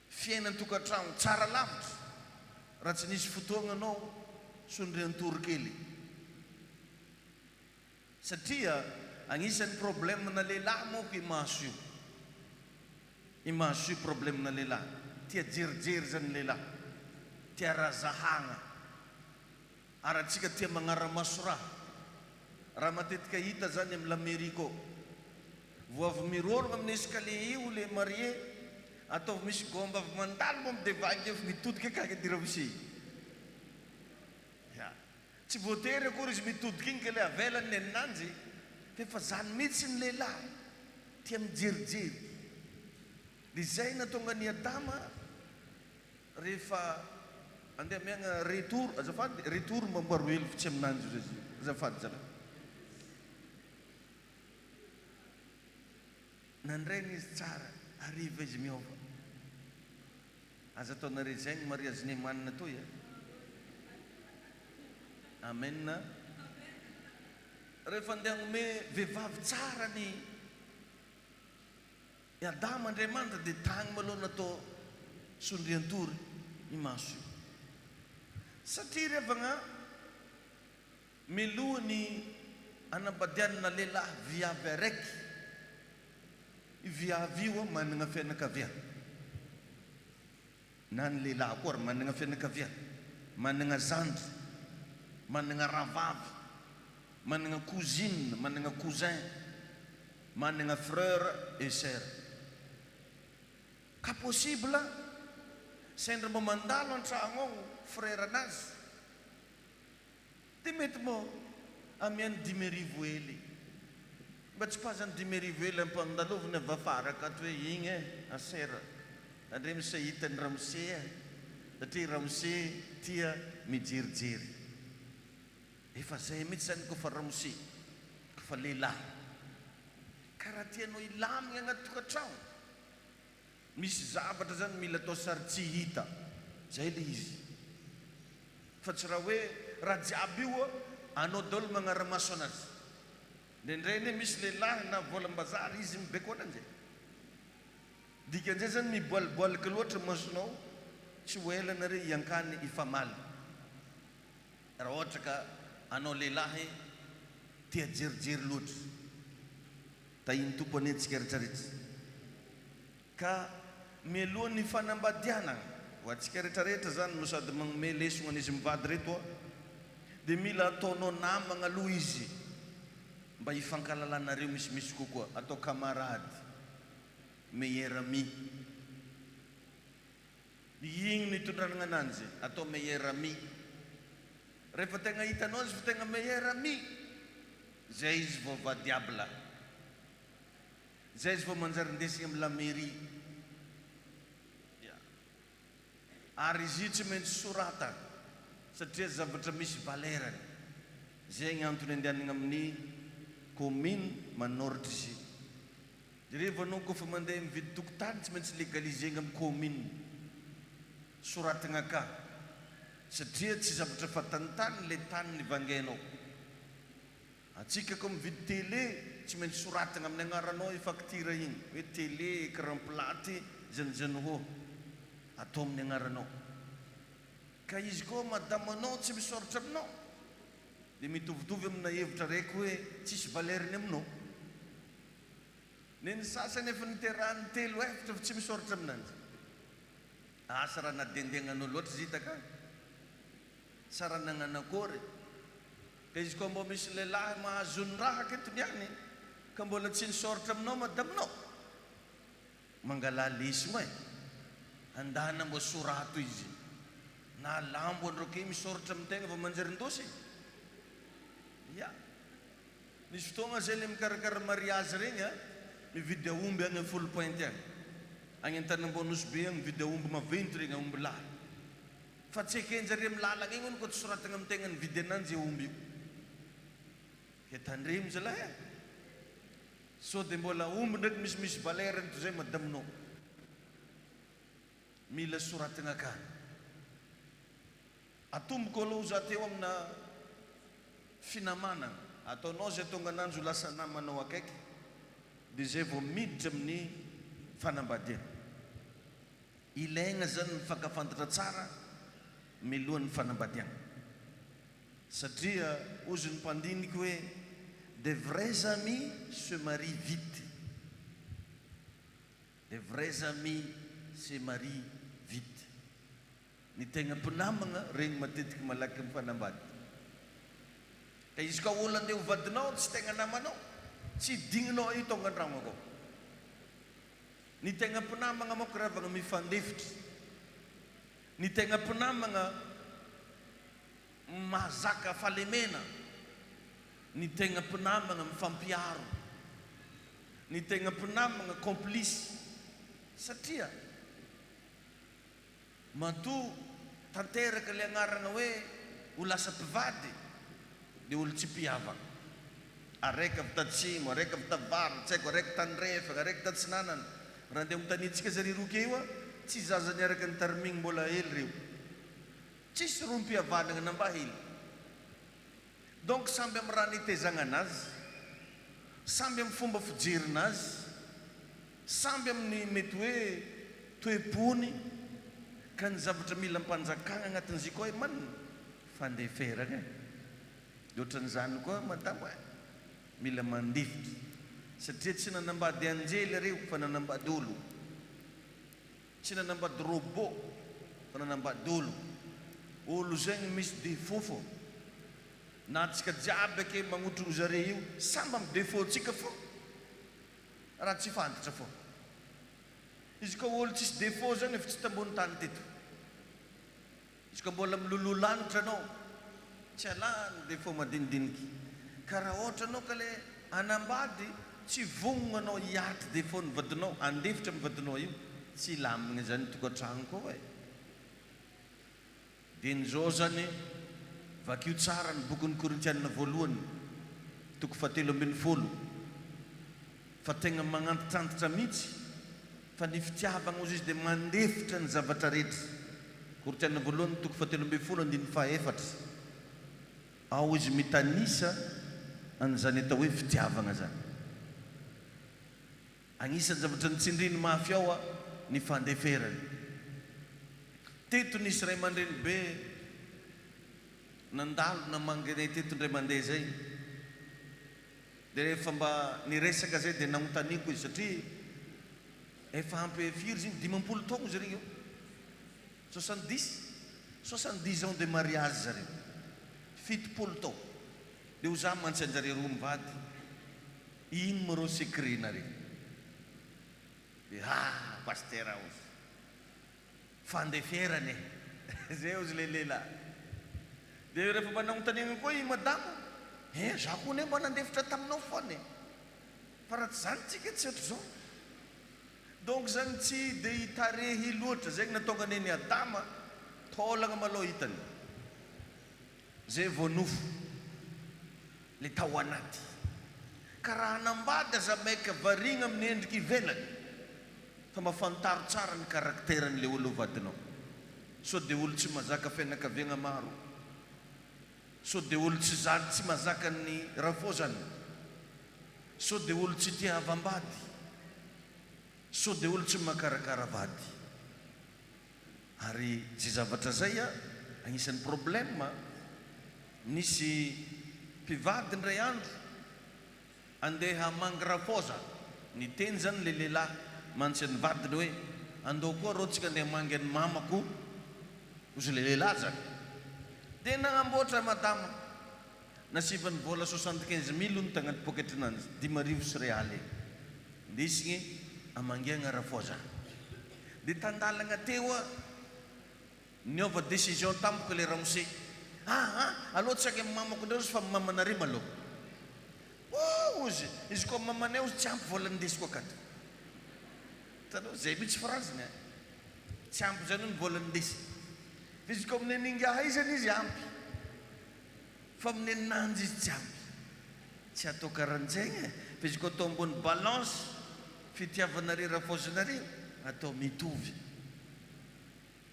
fiainany tokantrano tsara lavitra raha tsy nisy fotoana anao sondrian-tory kely, satria agnisan'ny problème-na lehilahy moa ko i maso io. I maso io problème-na lehilahy, tia jerijery zany lehilahy, tia razahagna, ary atsika tia magnara-maso raha matetika hita zany amin'ny l'Amérique ao, vo avy mirorogna amin'ny escalier io le marié ataovy misy gomba avy mandalo mo midevanga efa mitodika akaka diravisy. Tsy voatery akory izy mitodika igny ka le avelany ny aninanjy, fa zany mihitsy ny lehilahy tia mijerijery. Dia zay natonga ny Adama rehefa andeha miagna retour, azafady retour mamboaro helovitsy aminanjy io zay, azafady zala. Nandraigna izy tsara, ariva izy miova. Aza ataonare zay ny mariage ny manina toy. Amen. Rehefa andeha hagnome vehivavy tsara ny Adama Andriamanitra dia tagny maloha natao sondrian-tory ny maso io. Satria revagna milohany anambadianana lehilahy viavy araiky, i viavy io manana fianakaviana, na ny lehilahy koa manana fianakaviana, manana zandry, manana ravavy, manana cousine, manana cousin, manana frère et sœur. Ka possible sendra mba mandalo an-tragno ao frère anazy, dia mety mo amiany 10,000 hely, mba tsy pazany 10,000 hely ampandaloviny avy afara akato hoe igny asera andre misahitany Ramose, satria Ramose tia mijerijery. Efa zay mihitsy zany kofa Ramose, kofa lehilahy karaha tianao ilamigna agnaty tokantrano, misy zavatra zany mila atao sary tsy hita, zay le izy. Fa tsy raha hoe raha jiaby io anao daholo magnara-maso anazy. Ndraindray misy lehilahy na volam-bazary izy mibeko ananjay, dikan'izay zany miboaliboalika loatra masonao, tsy ho elana re iankany ifamaly. Raha ohatra ka anao lehilahy tia jerijery loatra, tahiny tompony antsika rehetrarehetra, ka mialohan'ny fanambadiana ho antsika rehetrarehetra zany no sady magnome lesona an'izy mivady reto, dia mila ataonao namagna aloha izy mba hifankalalanareo misimisy kokoa, atao camarade, meilleur ami. Igny no hitondranana ananjy, atao meilleur ami. Rehefa tegna hitanao izy fa tegna meilleur ami, zay izy vao vadiabla, zay izy vao manjary ndesina amin'ny la mairie. Ary izy io tsy maintsy sorata, satria zavatra misy valerany. Zay ny antony andehanana amin'ny commune manoritra izy. Dia rehefa anao kofa mandeha mividy tokotany tsy maintsy legalizegna amin'ny commune, soratagna ka, satria tsy zavatra fatanitany le tany nivangainao. Atsika koa mividy télé tsy maintsy soratagna amin'ny agnaranao i facture igny hoe télé, écran plate, zany ho atao amin'ny agnaranao. Ka izy koa madamanao tsy misoratra aminao, dia mitovitovy amina hevitra raiky hoe tsisy valeriny aminao. Neny sasany efa niterahany 3 hevitra fa tsy misoratra aminanjy. Asa raha nadendegnanao loatra izy hitaka, Sara nananakory. Ka izy koa mbo misy lehilahy mahazo ny raha aketony ihany ka mbola tsy nisoratra aminao madaminao. Mangala lesona e. Andana mbo sorato izy. Na lambo andro ke misoratra amintegna vao manjary-ndosy. Ya. Nisy fotoagna zay le mikarakara mariage regny mividy aomby agny 10 pointy agny. Agny an-Tanimbonosy agny mividy aomby maventy regny aomby lahy. Fa tsy ekenjare amin'ny lalagna igny hono ko tsy soratagna amintegna nividy ananjy aomby io. Ke tandremo zalahy. So de mbola aomby ndraiky misy valeur toy zay madaminao. Mila soratagna akany. Atomboko aloha za teo amina finamana. Ataonao zay tonga ananjo lasa namanao akaiky. Dia zay vao miditra amin'ny fanambadiana. Ilaigna zany mifankafantatra tsara milohan'ny fanambadiana. Satria ozy ny mpandiniky hoe de vrais amis se marient vite. De vrais amis se marient vite. Ny tegna mpinamagna regny matetiky malaky mifanambady. Ka izy ka olo andeha hovadinao tsy tegna namanao, tsy digninao io tonga an-dragno akao. Ny tegna mpinamagna manko ravagna mifandefitra. Ny tegna mpinamagna mahazaka fahalemena. Ny tegna mpinamagna mifampiaro. Ny tegna mpinamagna complice. Satria matoa tanteraka le agnarana hoe ho lasa mpivady dia olo tsy mpiavaka. Araiky avy tatsimo, araiky avy tavary, tsy haiko araiky tandrefaka, araiky tatsinanana. Raha andeha mitanitsika zary roke io tsy zaza niaraka ny tarimigny mbola hely reo. Tsisy roa mpihavanana namba hely. Donc samby amin'ny raha nitezagna anazy, samby amin'ny fomba fijerina azy, samby amin'ny mety hoe toe-pony ka ny zavatra mila mpanjakana agnatin'izy koa manina fandeferana. Dia ohatran'izany koa madamo mila mandifitra. Satria tsy nanambady anjely reo fa nanambady olo. Tsy nanambady robot fa nanambady olo. Olo zegny misy défaut fô. Na antsika jiaby ake magnotrony zare io samby amin'ny défaut tsika fô. Raha tsy fantatra fô. Izy ka olo tsisy défaut zany efa tsy tambony tany teto. Izy ka mbola miloloha lanitra anao tsy alany défaut madinidiniky. Ka raha ohatra anao ka le anambady tsy vognona anao hiatry défaut ny vadinao, andefitra amin'ny vadinao io, tsy lamina zany tokantragno koa e. Dia n'izao zany vakio tsara ny bokin'ny Korintianina voalohany 7:12 fa tegna magnantitrantitra mihitsy fa ny fitiavagna ozy izy dia mandefitra ny zavatra rehetra. Korintianina voalohany 7:14 ao izy mitanisa an'izany atao hoe fitiavagna zany. Agnisan'ny zavatra nitsindriny mafy ao ny fandeferany. Teto nisy ray aman-dreny be nandalo namanganay teto indray mandeha zay. Dia rehefa mba niresaka zay dia nagnontaniako izy satria efa ampy firy ziny 50 taogno zareo. 70 ans de mariage zareo. 70 taogno. Dia ho zaho mantsy anjare roa mivady. Ino mo rô secret nareo? Dia pasteur ozy fandeferany zay ozy le lehilahy. Dia rehefa mba nagnontaniagna koa i madamo, za koa ne mba nandefitra taminao foana. Fa raha tsy zany tsika tsy ohatry zao. Donc zany tsy dia hitarehy loatra zegny natonga neny Adama taolagna malao hitany. Zay voanofo le tao anaty. Ka raha hanambady aza maika variagna amin'ny endrika ivelany fa mafantaro tsara ny karakteran'le olo vadinao. So dia olo tsy mazaka fianakaviagna maro. So dia olo tsy mazaka ny rafozany. So dia olo tsy tia havam-bady. So dia olo tsy makarakara vady. Ary tsy zavatra zay agnisan'ny problème. Nisy mpivady ndray andro andeha hamangy rafoza. Ny teny zany le lehilahy mantsy ny vadiny hoe andao koa rô tsika andeha hamangy ny mamako. Ozy le lehilahy zany. dia nagnamboatra madama nasivany vola 75,000 ny tagnaty poketrinanzy 5,000 sy realy ndisigny amangiagna rafoza dia tandalagna teo a niova décision tampoka le ramose aloha tsaky mamako ndreo fa mamanareo maloha ozy izy koa mamanay ozy tsy ampy vola ndesiko akato taloha zay mitsy phraseny tsy ampy zany ny vola ndesy izy koa amin'ny ningaha izany izy ampy fa amin'ny ninanjy izy tsy ampy tsy atao karan'izagny fa izy koa atao ambony balance fitiavanareo rafozinareo atao mitovy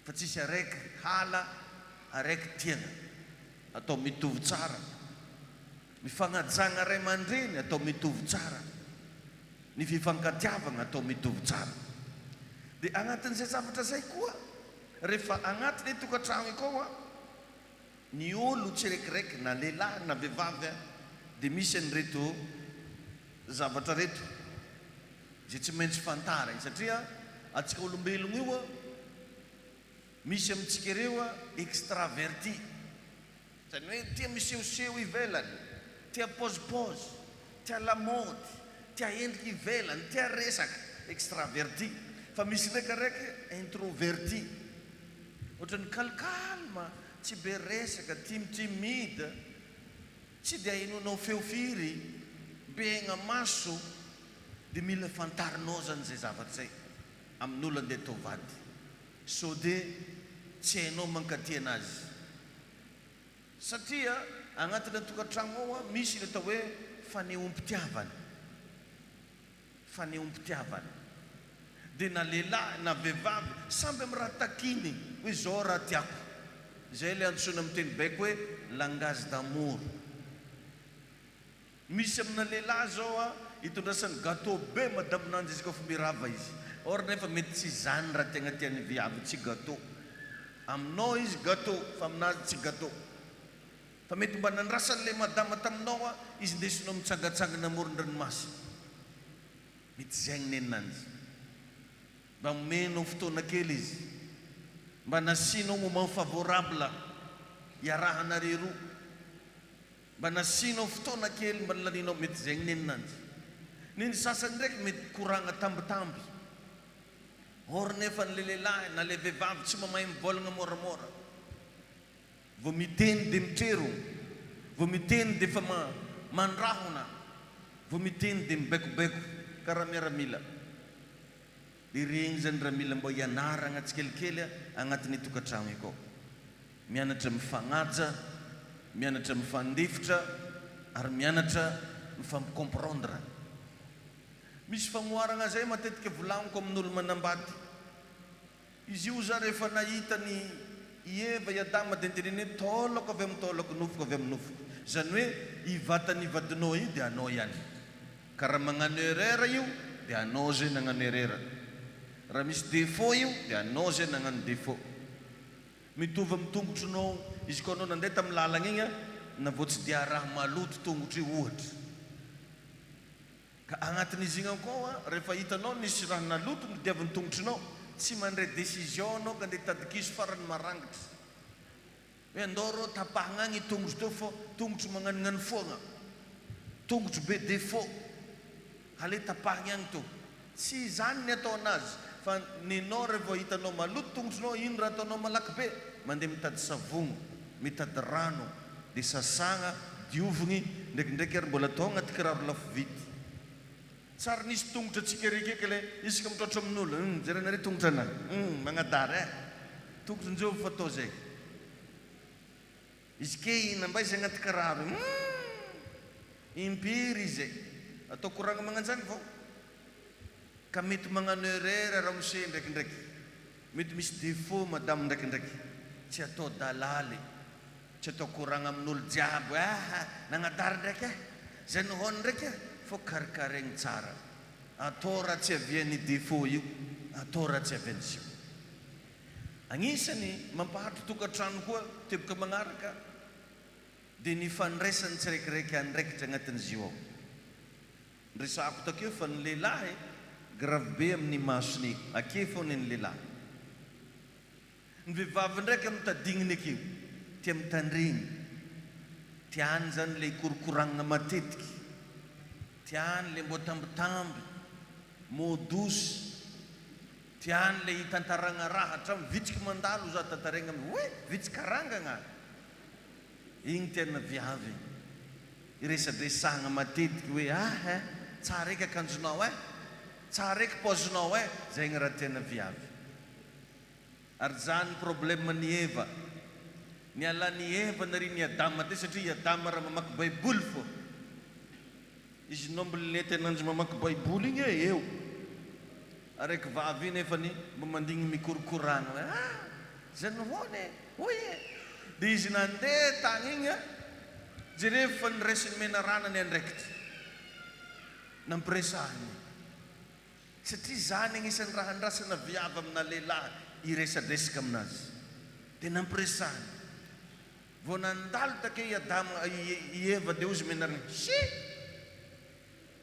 fa tsisy araiky hala araiky tiana atao mitovy tsara mifagnajagna ray aman-dreny atao mitovy tsara ny fifankatiavagna atao mitovy tsara dia agnatin'izay zavatra zay koa rehefa agnatin'ny tokantrano koa ny olo tsirekireky na lehilahy na vehivavy dia misy an'ireto zavatra reto zay tsy maintsy fantariny satria atsika olombelogno io misy amintsika ireo extraverti zany hoe tia misehoseho ivelany tia pôzipôzy tia lamody tia endrika ivelany tia resaka extraverti fa misy rekaraiky introverti ohatrany calcalma tsy be resaka timide tsy dia hainonao feofiry begna maso dia mila fantarinao zany zay zavatra zay amin'olo andeha tao vady so dia tsy hainao mankaty anazy satria agnatina tokantrano ao misy ny atao hoe fanehompitiavana dia na lehilahy na vehivavy samby amin'ny raha takiny hoe zao raha tiako zay le antsoina amin'ny teny baiko hoe langage d'amour misy amina lehilahy zao hitondrasany gâteau be madaminanjy izy koa fa mirava izy or nefa mety tsy zany raha tegna tiany viavy tsy gâteau aminao izy gâteau fa aminazy tsy gâteau fa mety mba nandrasan'le madama taminao izy ndesinao mitsangatsangana amoron-dranomasy mety zaigny neninanzy mba omenao fotoana kely izy mba nasianao moment favorable iarahanareo roa mba nasianao fotoana kely mba nolaninao mety zaigny neninanzy niny sasany ndraiky mety koragna tambitamby or nefa n'le lehilahy na le vehivavy tsy mamahay mivolagna moramora vo miteny dia mitrero vo miteny dia fa mandrahona vo miteny dia mibaikobaiko karaha miaramila dia regny zany raha mila mba hianaragna tsikelikely agnatin'ny tokantrano akao mianatra mifagnaja mianatra mifandefitra ary mianatra mifampikomprendre misy fagnoharagna zay matetika volagniko amin'olo manambady izy io za rehefa nahitany ieva iadama dia nteneny tolako avy amin'ny tolako nofoko avy amin'ny nofoko zany hoe ivatany ivadinao io dia anao ihany ka raha magnano erreur io dia anao zay nagnano erreur raha misy défaut io dia anao zay nagnano défaut mitovy amin'ny tongotronao izy koa anao nandeha tamin'ny lalagna igny na vao tsy dia raha maloto tongotro io ohatra ka agnatin'izy igny koa rehefa hitanao nisy raha naloto ny diavin'ny tongotronao tsy mandray décision anao ka andeha tadikiso farany marangitra hoe andao rô tapahagna agny tongotro teo fô tongotro magnanognano foagna tongotro be défaut ale tapahagny agny to tsy zany ny atao anazy fa ninao rehefa hitanao maloto tongotronao ino raha ataonao malaky be mandeha mitady savogno mitady rano dia sasagna diovigny ndraikindraiky ary mbola atao agnaty kiraro lafo vity tsara nisy tongotra atsika rekeky le isika mitrotro amin'olo jerenare tongotra ana magnadary tongotro njovy fa atao zay izy ke ina mba izy agnaty kiraro impiry izy atao koragna magnanjany vao ka mety magnano erreur raha mose ndraikindraiky mety misy défaut madame ndraikindraiky tsy atao dalaly tsy atao koragna amin'olo jiaby nagnadary ndraiky zay nohony ndraiky fô karikaregny tsara atao raha tsy avian'ny défaut io atao raha tsy avian'ny zio agnisany mampahatro tokantrano koa teboka magnaraka dia ny fandraisany tsiraikiraiky andraikitra agnatin'izy io ao ndresako takeo fa ny lehilahy grave be amin'ny masony ake foany ny lehilahy ny vehivavy ndraiky mitadigniny akeo tia mitandriny, tiany zany le ikorokoragna matetiky, tiany le mbô tambitamby, modosy, tiany le hitantaragna raha hatramy vitsiky mandalo za tantaregna hoe vitsika rangagna. Igny tena viavy iresadresagna matetiky hoe tsara eky akanjonao tsara eky paozinao zay gny raha tena viavy. Ary zany problème ny Eva, ny alany Eva nary ny Adama te satria Adama raha mamaky baiboly fô. Izy nomboly tena anjo mamaky baiboly igny eo. Araiky vavy nefany mba mandigny mikorokorana zany hone oye. Dia izy nandeha tany igny jereo fa niresiny mena ranany andraikitra nampiresahany satria zany agnisan'ny raha andrasana viavy amina lehilahy iresadresaka aminazy dia nampiresahany. Vao nandalo take Adama i Eva dia ozy menarana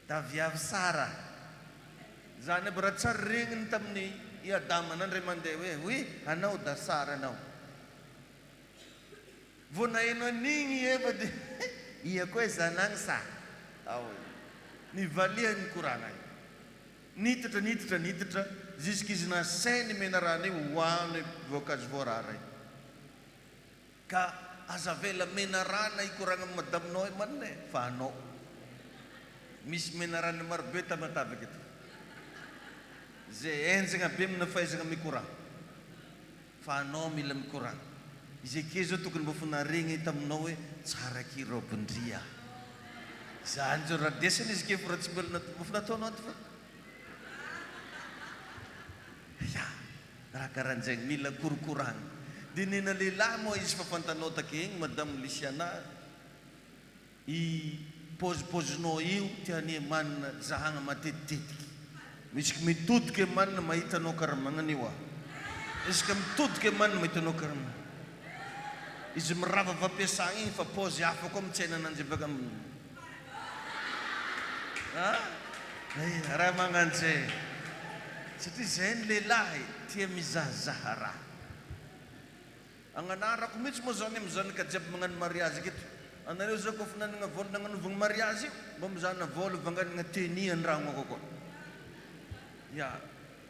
da viavy sara zany aby raha tsara regniny tamin'ny i Adama nandray mandeha hoe anao da sara anao. Vao nahaino an'igny Eva dia ia koa zanagny sa nivalihany korana nitatra jusqu'izy nasainy mena rana io hoany voankazo voarara ka azavela mena rana ikoragna amin'ny madaminao manne fa anao misy mena rana marobe tamatavaka eto zay enjagna be amina fahaizagna mikoragna fa anao mila mikoragna. Izy ake zao tokony mba fonaregny taminao hoe tsara ky robondria zany zao raha desany izy ke fa raha tsy mbola nataonao ato fa raha karahan'zay mila korokoragna. Dia nena lehilahy moa izy fa fantanao take igny madame Lisiana i pôzipozinao io tiany manina zahagna matetitetiky misy mitodiky manina mahitanao karaha magnano io izy ka mitodiky manina mahitanao karaha magnano izy mirava fampiasagna igny fa pôzy hafa koa mitsaina ananjy baka raha magnano zay satria zay ny lehilahy tia mizahazaha raha. Agnanarako mihitsy moa zany amizany ka jiaby magnano mariazy aketo anareo zao koa fa nanana vôlo nagnanovagna mariazy io mba mizana vôlo vanganana teny andragno ako koa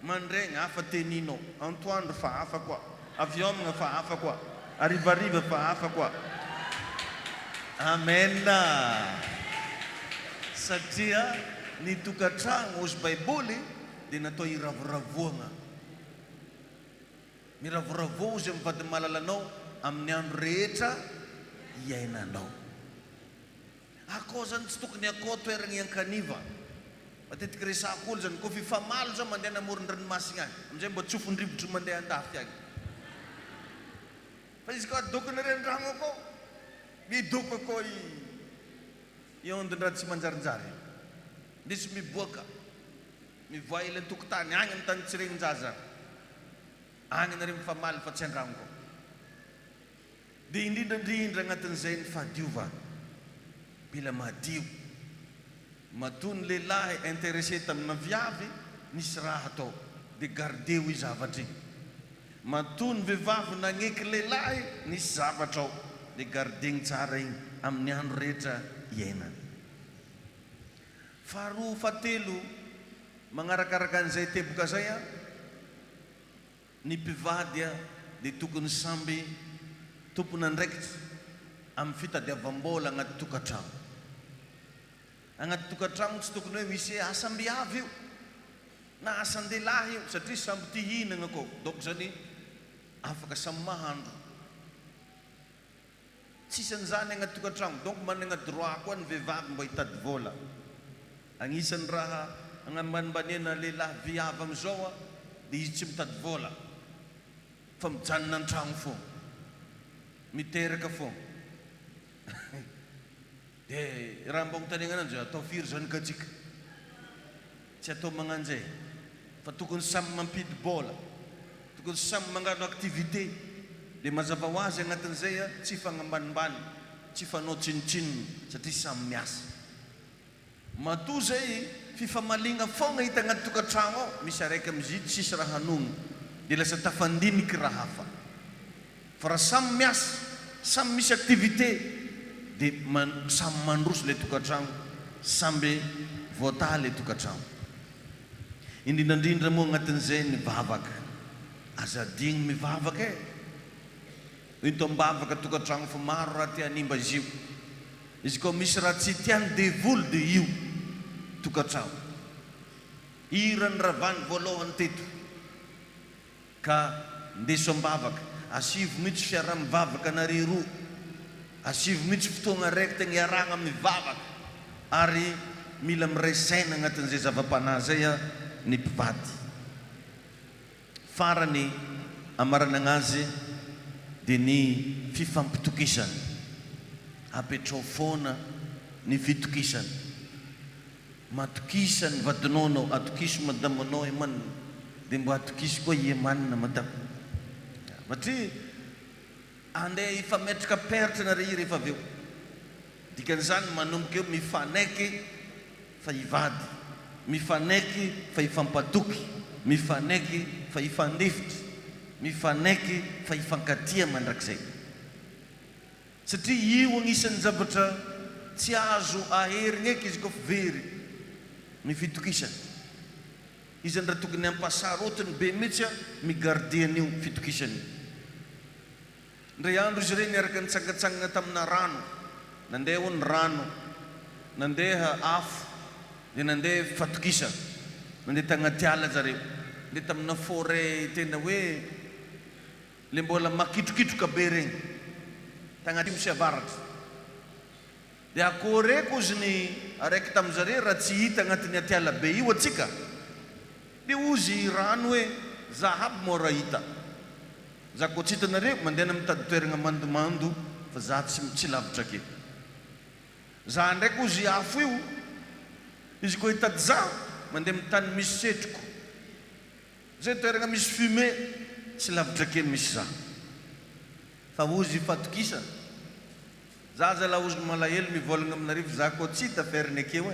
mandregny hafa teninao, antoandro fa hafa koa, aviomagna fa hafa koa, arivariva fa hafa koa. Amen. Satria ny tokantragno ozy baiboly dia natao iravoravogna. Miravoravô ozy amin'ny vady malalanao amin'ny andro rehetra iainanao. Akao zany tsy tokony akao toeragna iankaniva. Matetiky resako olo zany koa fifamalo zao mandeha namoron-dranomasina agny amin'izay mba tsofon-drivotro mandeha andafy agny. Fa izy ka adokonareo andragno akao midoko akao i ondon-draha tsy manjarinjary misy miboaka mivoa ilany tokotany agny amin'ny tany tsy regnin-jaza agny nareo mifamaly fa tsy andragno akao. Dia indrindrandrindra agnatin'izay ny fahadiova bila madio matony lehilahy intéressé tamina viavy nisy raha atao dia gardeo i zavatra igny. Matony vehivavy nagneky lehilahy nisy zavatra ao dia gardegny tsara igny amin'ny andro rehetra iainany. Faharoa fahatelo manarakaraka an'izay teboka zay ny mpivady dia tokony samby tompony andraikitra amin'ny fitadiavam-bola agnaty tokantragno. Agnaty tokantragno tsy tokony hoe misy asam-biavy io na asan-dehilahy io satria samby tia hinagna akao donc zany afaka samy mahandro. Tsisy an'izany agnaty tokantragno donc manana droit koa ny vehivavy mba hitady vola. Agnisan'ny raha agnambanimbaniana lehilahy viavy amin'izao dia izy tsy mitady vola fa mijanona an-tragno foana miteraka foana. Dia raha mba mitanegna ananjy atao firy zany katsika tsy atao magnan'izay fa tokony samy mampidi bola, tokony samy mangano activité. Dia mazava ho azy agnatin'izay tsy fagnambanimbany, tsy fanao tsinotsinona satria samy miasa. Matoa zay fifamaligna foagna hita agnaty tokantragno ao misy araiky amin'izy tsisy raha hanogno dia lasa tafandiniky raha hafa. Fa raha samy miasa samy misy activité dia samy mandroso ilay tokantrano, samby voata ilay tokantrano. Indrindrandrindra moa agnatin'izay mivavaka, aza digny mivavaka ito mbavaka tokantrano fa maro raha tia hanimba izy io. Izy koa misy raha tsy tiany devoly dia io tokantrano. Irany ravany voalohany teto ka ndeso ambavaka, asivy mihitsy fiara-mivavaka nare roa, asivy mihitsy fotoagna raiky tegna iaragna mivavaka, ary mila miray saina agnatin'izay zava-panahy zay ny mpivady. Farany amarana anazy dia ny fifampitokisana, apetrao foana ny fitokisana. Matokisa ny vadinao anao, atokiso madamanao emanina, dia mba atokiso koa emanina madamo. Satria andeha ifametraka peratra na rehefa avy eo, dikan'izany manomboka eo mifanaiky fa hivady, mifanaiky fa hifampatoky, mifanaiky fa hifandefitra, mifanaiky fa hifankatia mandrakizay. Satria io agnisan'ny zavatra tsy azo aherigna eky izy koa fa very ny fitokisana. Izy raha tokony ampasarotiny be mihitsy migardian'io fitokisana. Ndray andro izy ireny niaraka nitsangatsangana tamina rano, nandeha ho ny rano, nandeha afo, dia nandeha fatokisa, nandeha tagnaty ala zareo, nandeha tamina forêt tena hoe le mbola makitrokitroka be regny, tagnaty misy avaratra. Dia akory ko izy ny araiky tamin'izareo raha tsy hita agnatin'ny atiala be io atsika, dia ozy rano hoe zahaby moa raha hita. Za koa tsy hitanareo mandeha mitady toerana mandomando fa za tsy lavitra ke. Za ndraiky ozy afo io, izy koa hitady za mandeha mitany misy setroko, zay toerana misy fumée tsy lavitra ke misy za. Fa ozy fatokisa, za zala ozy malahelo mivolagna aminareo fa za koa tsy hita feriny akeo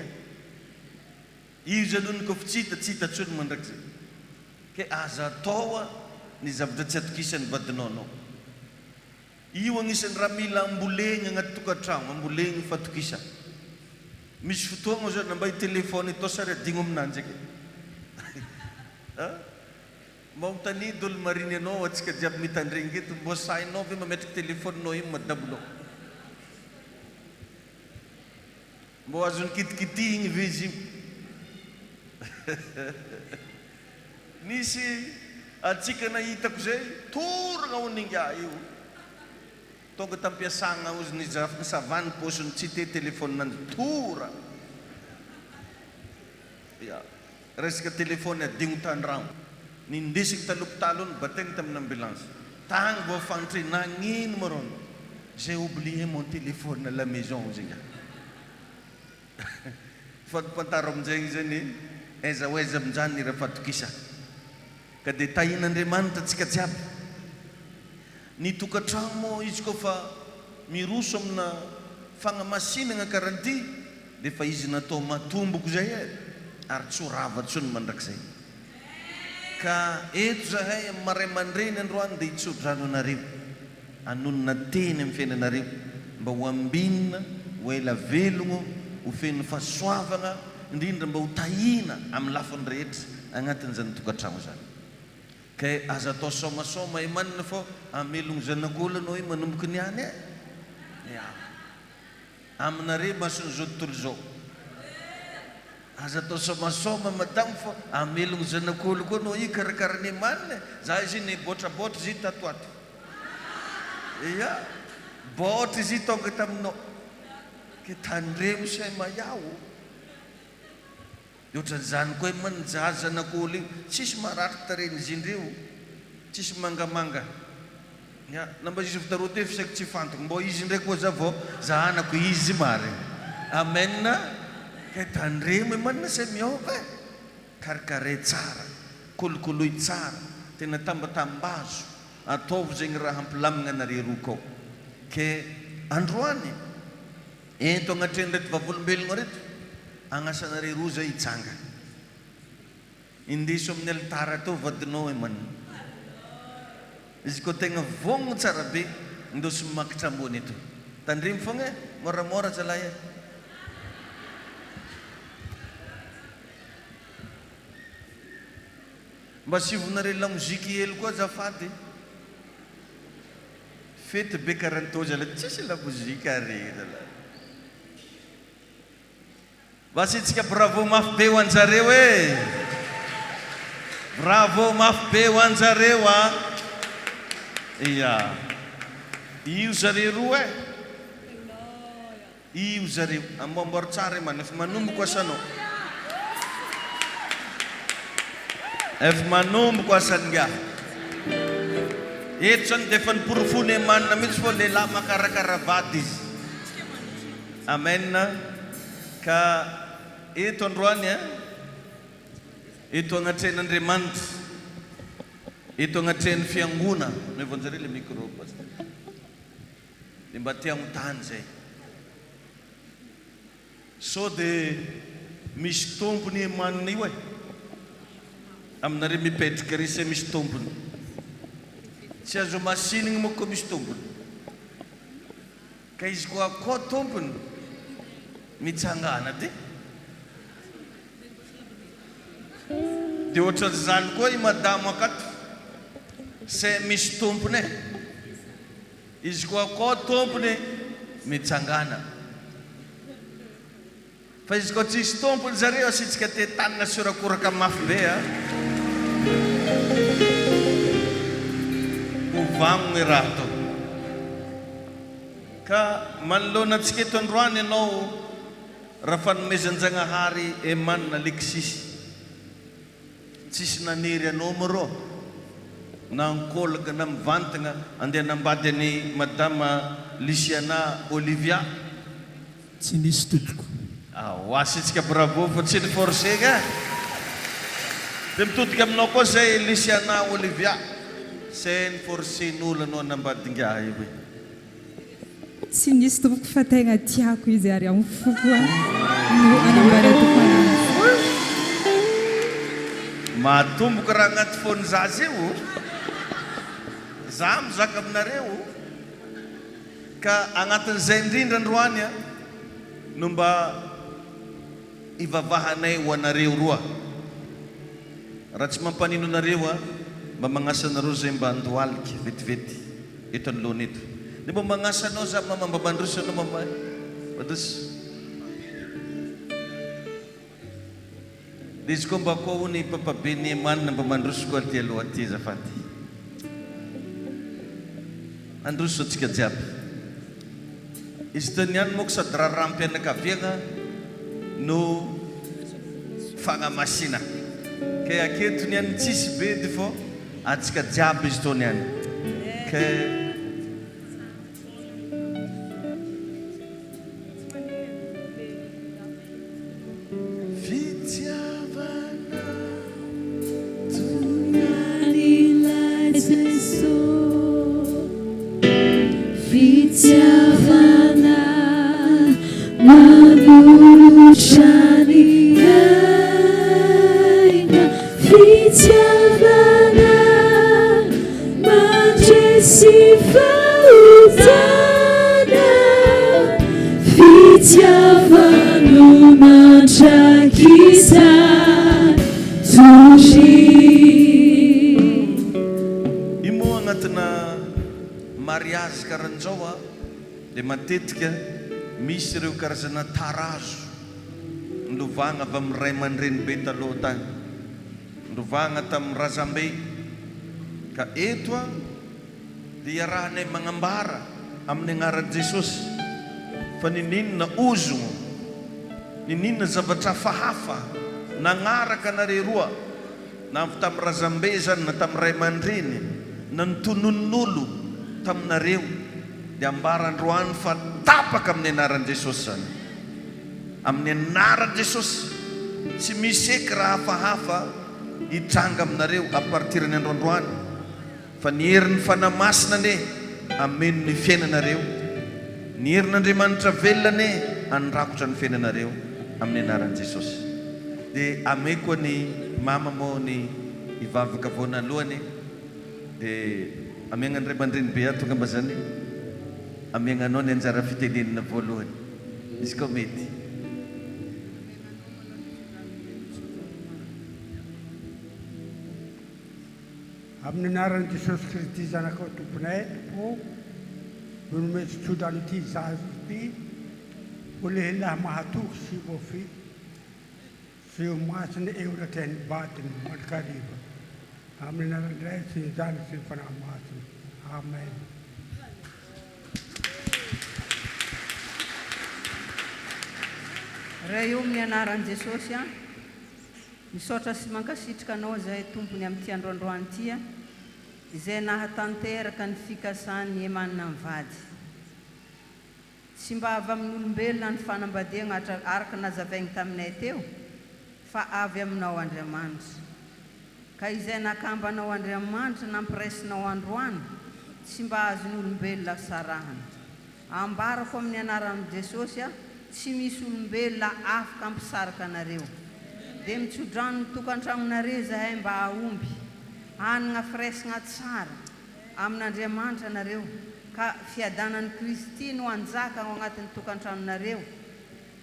izy aloha koa fa tsy hita tsony mandrakizay. Ke aza atao ny zavatra tsy atokisany vadinao anao. Io agnisan'ny raha mila ambolegna agnaty tokantrano, ambolegna fatokisa. Misy fotoagna zao namba telefony atao sary adigno aminanjy ake. Mba mitanidy olo mariny anao atsika jiaby mitandregny eto, mbo sainao ve mametraka telefoninao io madabonao, mbo azony kitikitihigny ve izy io. Nisy atsika nahitako zay toragna honinga io, tonga tampiasagna ozy ny savany posiny tsy te telefoninanjy tora. Resaka telefony adigno tandragno, nindesiko talopitalo ony bategna tamin'ny ambulance, tagny vo fantry nagnino marono, j'ai oublié mon téléphone à la maison zegny. Fatopantaro amin'izay zany aiza ho aiza amin'izany raha fatokisa. Ka dia tahin'Andriamanitra antsika jiaby. Ny tokantrano moa izy koa fa miroso amina fagnamasinana karanty, dia fa izy natao matomboko zay ary tsy ho rava tsony mandrakizay. Ka eto zahay amin'ny maray aman-dreny androany dia hitsodrano anareo, anonona teny amin'ny fiainanareo, mba ho ambinina, ho ela velogno, ho feno fahasoavana, indrindra mba ho tahina amin'ny lafiny rehetra agnatin'izany tokantrano zany. Ka aza atao somasoma emanina fô amelogno zanak'olo anao manomboky ny any aminareo masony zao tontolo zao. Aza atao somasoma madamo fô amelogno zanak'olo koa anao i karakarany emanina. Za izy ny boatraboatra izy tatoato, ia boatra izy tonga taminao, ke tandremo say mayao. Ohatran'izany koa emanina zahazy zanak'olo io tsisy maratra tareny izy indreo, tsisy mangamanga. Namba izy fitaroa teo fisaky tsy fantoko, mbo izy ndraiky koa za vao zahanako izy mare. Amen. Ka tandremo emanina say miova karakare tsara, kolokoloy tsara, tena tambatambazo, ataovy zegny raha hampilamina anareo roa kao. Ke androany eto agnatreny reto vavolombelogno reto, agnasanareo roa zay hitsanga, indeso amin'ny alitara tao vadinao emanina. Izy koa tegna vonogno tsara be ndosy makitra ambony eto tandrimy fogna e moramora zalahy e mba sivonareo lamoziky hely koa zafady fety be karantôzy ala tsisy lamozika are zalahy vasitsika bravo mafy be ho anjareo e bravo mafy be ho anjareo a ia io zareo roa e io zareo amboamboary tsara man efa manomboko asanao efa manomboko asan'nga eto zany dia efa niporofony manina mihitsy fô lehilahy makarakara-vady izy amen ka eto androany a eto agnatren'Andriamanitra eto agnatren'ny fiangona mevonjare le micro dia mba tia agnontany zay so dia misy tompony manina io e aminareo mipetraka risy misy tompony tsy azo masinigny moa koa misy tompony ka izy koa koa tompony mitsangana ty dia ohatran'izany koa i madamo akato se misy tompony e izy koa koa tompony mitsangana fa izy koa tsisy tompony zareo asitsika te tanina siorakoraka mafy be a hovamogny raha tao ka manoloana antsika eto androany ianao raha fanomezan-jagnahary e manina lekisisy tsisy nanery anao marô na ankôlaga na mivantagna andeha nambady any madama Luciana Olivia tsy nisy tompoko hoasitsika bravo fa tsy ny forcega dia mitodika aminao koa zay Luciana Olivia se ny forcen'olo anao nambadingaha io hoe tsy nisy tompoko fa tegna tiako izy ary amin'ny foko no anambaratoko anazy matomboka raha agnaty fony zazy io za mizaka aminareo ka agnatin'izay indrindra androany a no mba ivavahanay ho anareo roa raha tsy mampanino anareo a mba magnasa anareo zay mba andohaliky vetivety eto anoloana eto dia mba magnasa anao za mama mba mandroso anao mama mandroso dia izy koa mba koa ho ny papabe ny manina mba mandroso koa ty aloha ty zafady androso atsika jiaby izy taniany moako sady raha rahampianakaviagna no fagnamasina ka aketo ny any tsisy be dia fô atsika jiaby izy tony any ka mariage karan'izao a dia matetika misy ireo karazana tarazo ndovagna avy amin'ny ray aman-dreny be taloha tany ndovagna tamin'ny razambe ka eto a dia iarahanay magnambara amin'ny agnaran'i Jesosy fa nininona ozogno nininona zavatra fahafa nagnaraka anareo roa na avy tamin'ny razambe zany na tamin'ny ray aman-dreny na nitonon'olo taminareo dia ambarandroany fa tapaka amin'ny anaran'i Jesosy zany amin'ny anaran'i Jesosy tsy misy eky raha hafahafa hitranga aminareo a partir ny androandroany fa ny herin'ny fanamasina ane ameno ny fiainanareo ny herin'Andriamanitra velona ane andrakotra ny fiainanareo amin'ny anaran'i Jesosy dia ame koa ny mama mo ny ivavaka voanalohany dia amiagnany ray aman-dreny be tonga mba zany amiagnanao ny anjara fitenenina voalohany. Izy koa mety. Amin'ny anaran'i Jesosy Kristy zanakao tomponay tompo no nomeny tsodano ity zaza ity ho lehilahy mahatoky sy voafy sy eo masiny eo ratrainy batiny mandrakariva amin'ny anaran'ilay sy ny zany sy ny fanahy masiny. Amen. Raha io amin'ny anaran'i Jesosy a misaotra sy mankasitraka anao zahay tompony amin'ity androandroany ity a izay nahatanteraka ny fikasany emanina ny vady. Tsy mba avy amin'ny olombelona ny fanambadiana araka nazavaigny taminay teo fa avy aminao Andriamanitra. Ka izay nakambanao Andriamanitra nampiraisinao androany tsy mba azony olombelona sarahana. Ambarako amin'ny anaran'i Jesosy a tsy misy olombelona afaka ampisaraka anareo. Dia mitsodrano ny tokantragnonareo zahay mba ahomby hanana firaisana tsara amin'Andriamanitra nareo ka fiadanan'i Kristy no anjaka ao agnatin'ny tokantranonareo.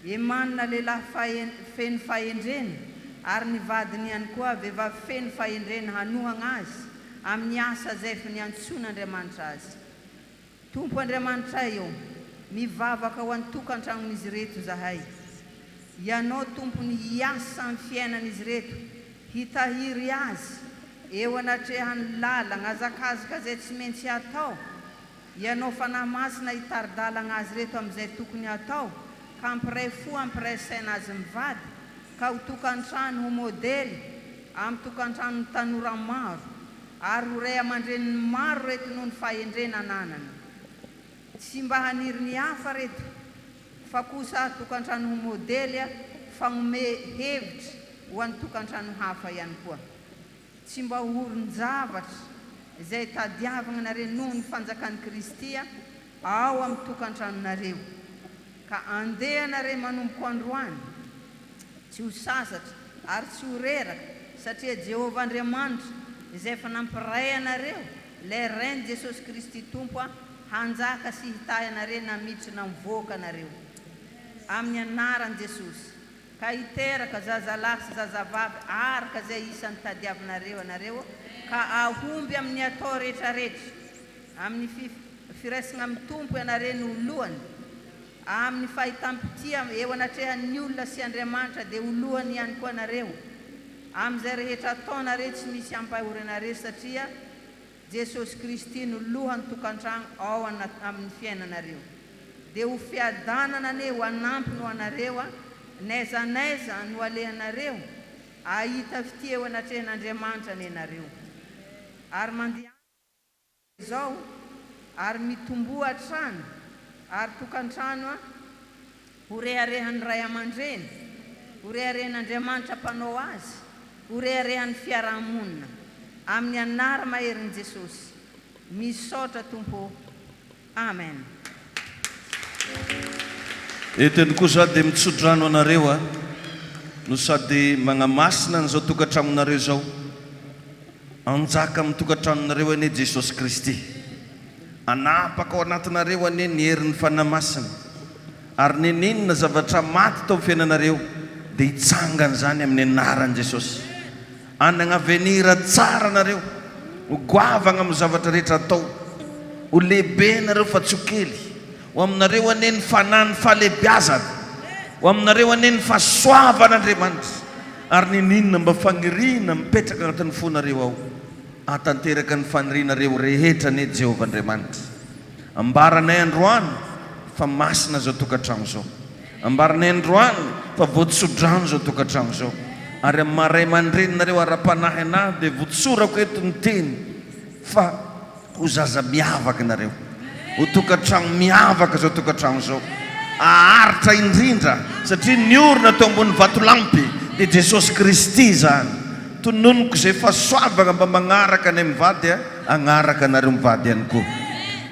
Emanina lehilahy feno fahendrena ary ny vadiny ihany koa vehivavy feno fahendrena hanohana azy amin'ny asa zay efa niantson'Andriamanitra azy. Tompo Andriamanitra eo mivavaka ho an'ny tokantranon'izy reto zahay. Ianao tompony hiasa amin'ny fiainan'izy reto, hitahiry azy eo anatrehany lalagna azakazaka zay tsy maintsy atao. Ianao fanahy masina hitaridalagna azy reto amin'izay tokony atao ka ampiray fo ampiray saina azy mivady ka ho tokantrano ho modely amin'ny tokantrano ny tanora maro ary ho ray aman-dreniny maro reto noho ny fahendrena ananana. Tsy mba haniry ny hafa reto fa kosa tokantrano ho modely fagnome hevitra ho an'ny tokantrano hafa ihany koa. Tsy mba horon-javatra izay tadiavagna nareo noho ny fanjakan'i Kristy ao amin'ny tokantranonareo. Ka andeha nareo manomboka androany tsy ho sasatra ary tsy ho reraka satria Jehovah Andriamanitra izay efa nampiray anareo ilay Rainy Jesosy Kristy Tompo hanjaka sy hitahy anareo na miditra na mivoaka anareo amin'ny anaran'i Jesosy. Ka hiteraka zazalahy sy zazavavy araka zay isan'ny tadiavinareo anareo ka ahomby amin'ny atao rehetrarehetra amin'ny firaisana amin'ny tompo ianareo no lohany amin'ny fahitam-pitia eo anatrehan'ny olona sy Andriamanitra dia olohany ihany koa nareo amin'izay rehetra ataonareo tsy misy ampahorinareo satria Jesosy Kristy no lohany tokantrano ao amin'ny fiainanareo. Dia ho fiadanana ane ho anampy no anareo naiza no alehanareo ahita fitia eo anatrehan'Andriamanitra ny anareo ary mandeha zao ary mitomboa trano ary tokantrano ho reharehan'ny ray aman-dreny, ho reharehan'Andriamanitra mpanao azy, ho reharehan'ny fiarahamonina amin'ny anara maherin'i Jesosy. Misaotra Tompo. Amen. Eteny kosa dia mitsodrano anareo no sady magnamasina an'izao tokantranonareo zao. Anjaka amin'ny tokantranonareo ane Jesosy Kristy. Anapaka ao anatinareo ane ny herin'ny fanamasina. Ary neninona zavatra maty tao amin'ny fiainanareo dia hitsangana zany amin'ny anaran'i Jesosy. Anana avenira tsara nareo, ho goavana amin'ny zavatra rehetra atao, ho lehibe nareo fa tsy ho kely, ho aminareo ane ny fanahy ny fahalehibiazana, ho aminareo ane ny fahasoavan'Andriamanitra. Ary neninona mba faniriana mipetraka agnatin'ny fonareo ao, atanteraka ny fanirianareo rehetra ne Jehovah Andriamanitra. Ambaranay androany fa masina zao tokantrano zao, ambaranay androany fa voatsodrano zao tokantrano zao. Ary amin'ny maray mandreninareo ara-panahy anahy dia votsorako eto ny teny fa ho zaza miavaka nareo, ho tokantrano miavaka zao tokantrano zao, aharitra indrindra satria niorina tao ambony vatolampy dia Jesosy Kristy zany. Tononoko izay fahasoavana mba magnaraka any mivady agnaraka nareo mivady ihany koa.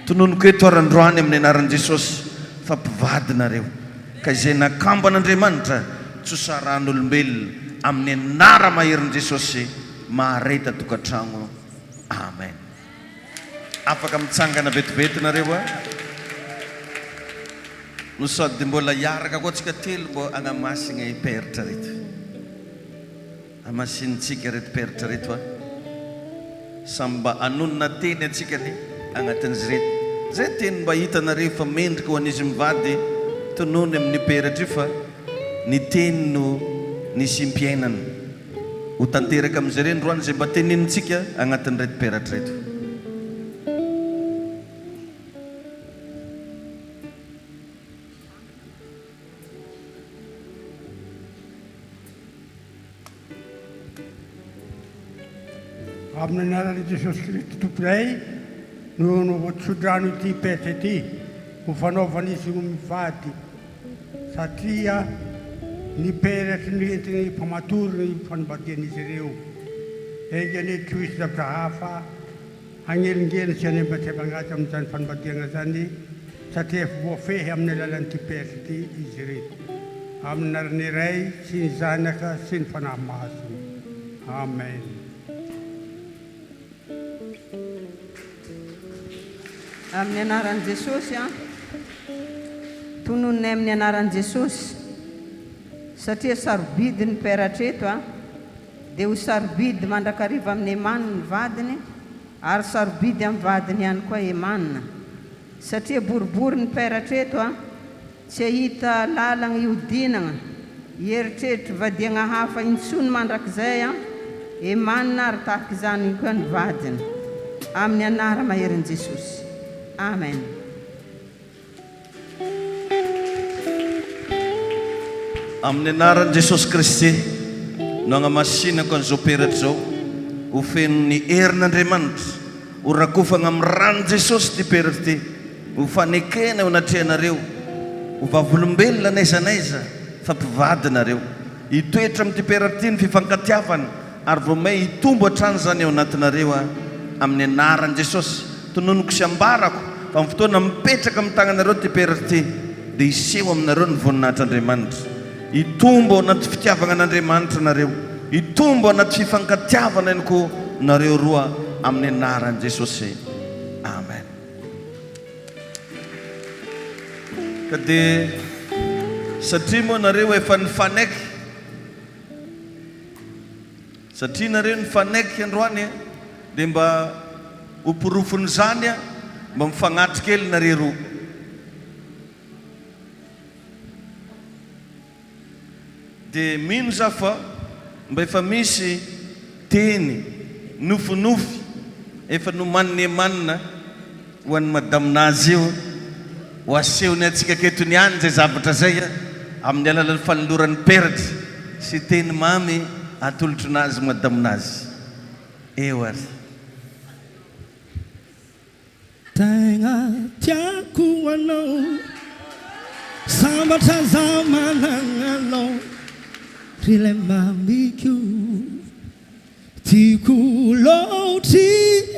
Tononoko eto arandroany amin'ny anaran'i Jesosy fa mpivady nareo ka izay nakamban'Andriamanitra tsy hosaran'olombelona amin'ny anara maherin'i Jesosy mahareta tokantrano. Amen. Afaka mitsangana vetivety nareo no sady mbola hiaraka koa tsika telo mbo agnamasina iperitra reto amasinitsika reto peritra reto a samy mba anonona teny atsika ny agnatin'izy reto zay teny mba hitanareo fa mendrika ho an'izy mivady tonony amin'ny peratra io fa ny teny no nisy mpiainana ho tanteraka amin'izay reny roany zay mba tenenintsika agnatin'ny reto peratra reto. Amin'ny anaran'i Jesosy Kristy tomponay no voatsodrano ity peratra ity ho fanaovan'izy no mivady satria ny peratra ny entiny mpamatory ny fanambadian'izy ireo engany Kristy Abrahafa hagnelingely sy any mba-tsy-magnaty amin'izany fanambadiana zany satria efa voafehy amin'ny alalan'ity peratra ity izy ireto amin'ny anaran'ny Ray sy ny Zanaka sy ny Fanahy Masina. Amen. Amin'ny anaran'i Jesosy tonononay amin'ny anaran'i Jesosy satria sarobidy ny peratra eto dia ho sarobidy mandrakariva amin'ny Emanina ny vadiny ary sarobidy amin'ny vadiny ihany koa Emanina satria boribory ny peratra eto tsy hita lalagna iodinagna hieritreritra vadiagna hafa intsony mandrakizay Emanina ary tahaka izany koa ny vadiny amin'ny anara maherin'i Jesosy. Amen. Amin'ny anaran'i Jesosy Kristy no agnamasinako an'izao peratra zao ho fenony herin'Andriamanitra ho rakofagna amin'ny ranon Jesosy ty peratra ty ho fanekena ho natrehanareo ho vavolombelona n'aiza n'aiza fa mpivady nareo hitoetra amin'ity peratra ty ny fifankatiavana ary vao may hitombo hatrany zany ao anatinareo amin'ny anaran'i Jesosy. Tononoko sy ambarako fa amin'ny fotoana mipetraka amin'ny tagnanareo ty peratra ty dia hiseho aminareo ny voninahitr'Andriamanitra hitombo ao anaty fitiavana an'Andriamanitra nareo hitombo ao anaty fifankatiavana ihany koa nareo roa amin'ny anaran'i Jesosy. Amen. Ka dia satria moa nareo efa nifanaiky satria nareo nifanaiky androany dia mba upurufun zanya memfangatkel nariru de minzafa mbefa misy teny nufu efa numanne manna wan madamnazy io wasehony atsika keto ny any zay zavatra zay amin'ny alalan'ny fanoloran'ny peratra sy teny mamy atolotro nazy madamnazy eo ary. Tegna tiako anao sambatra zaho manananao rilay mamiko tiako loatry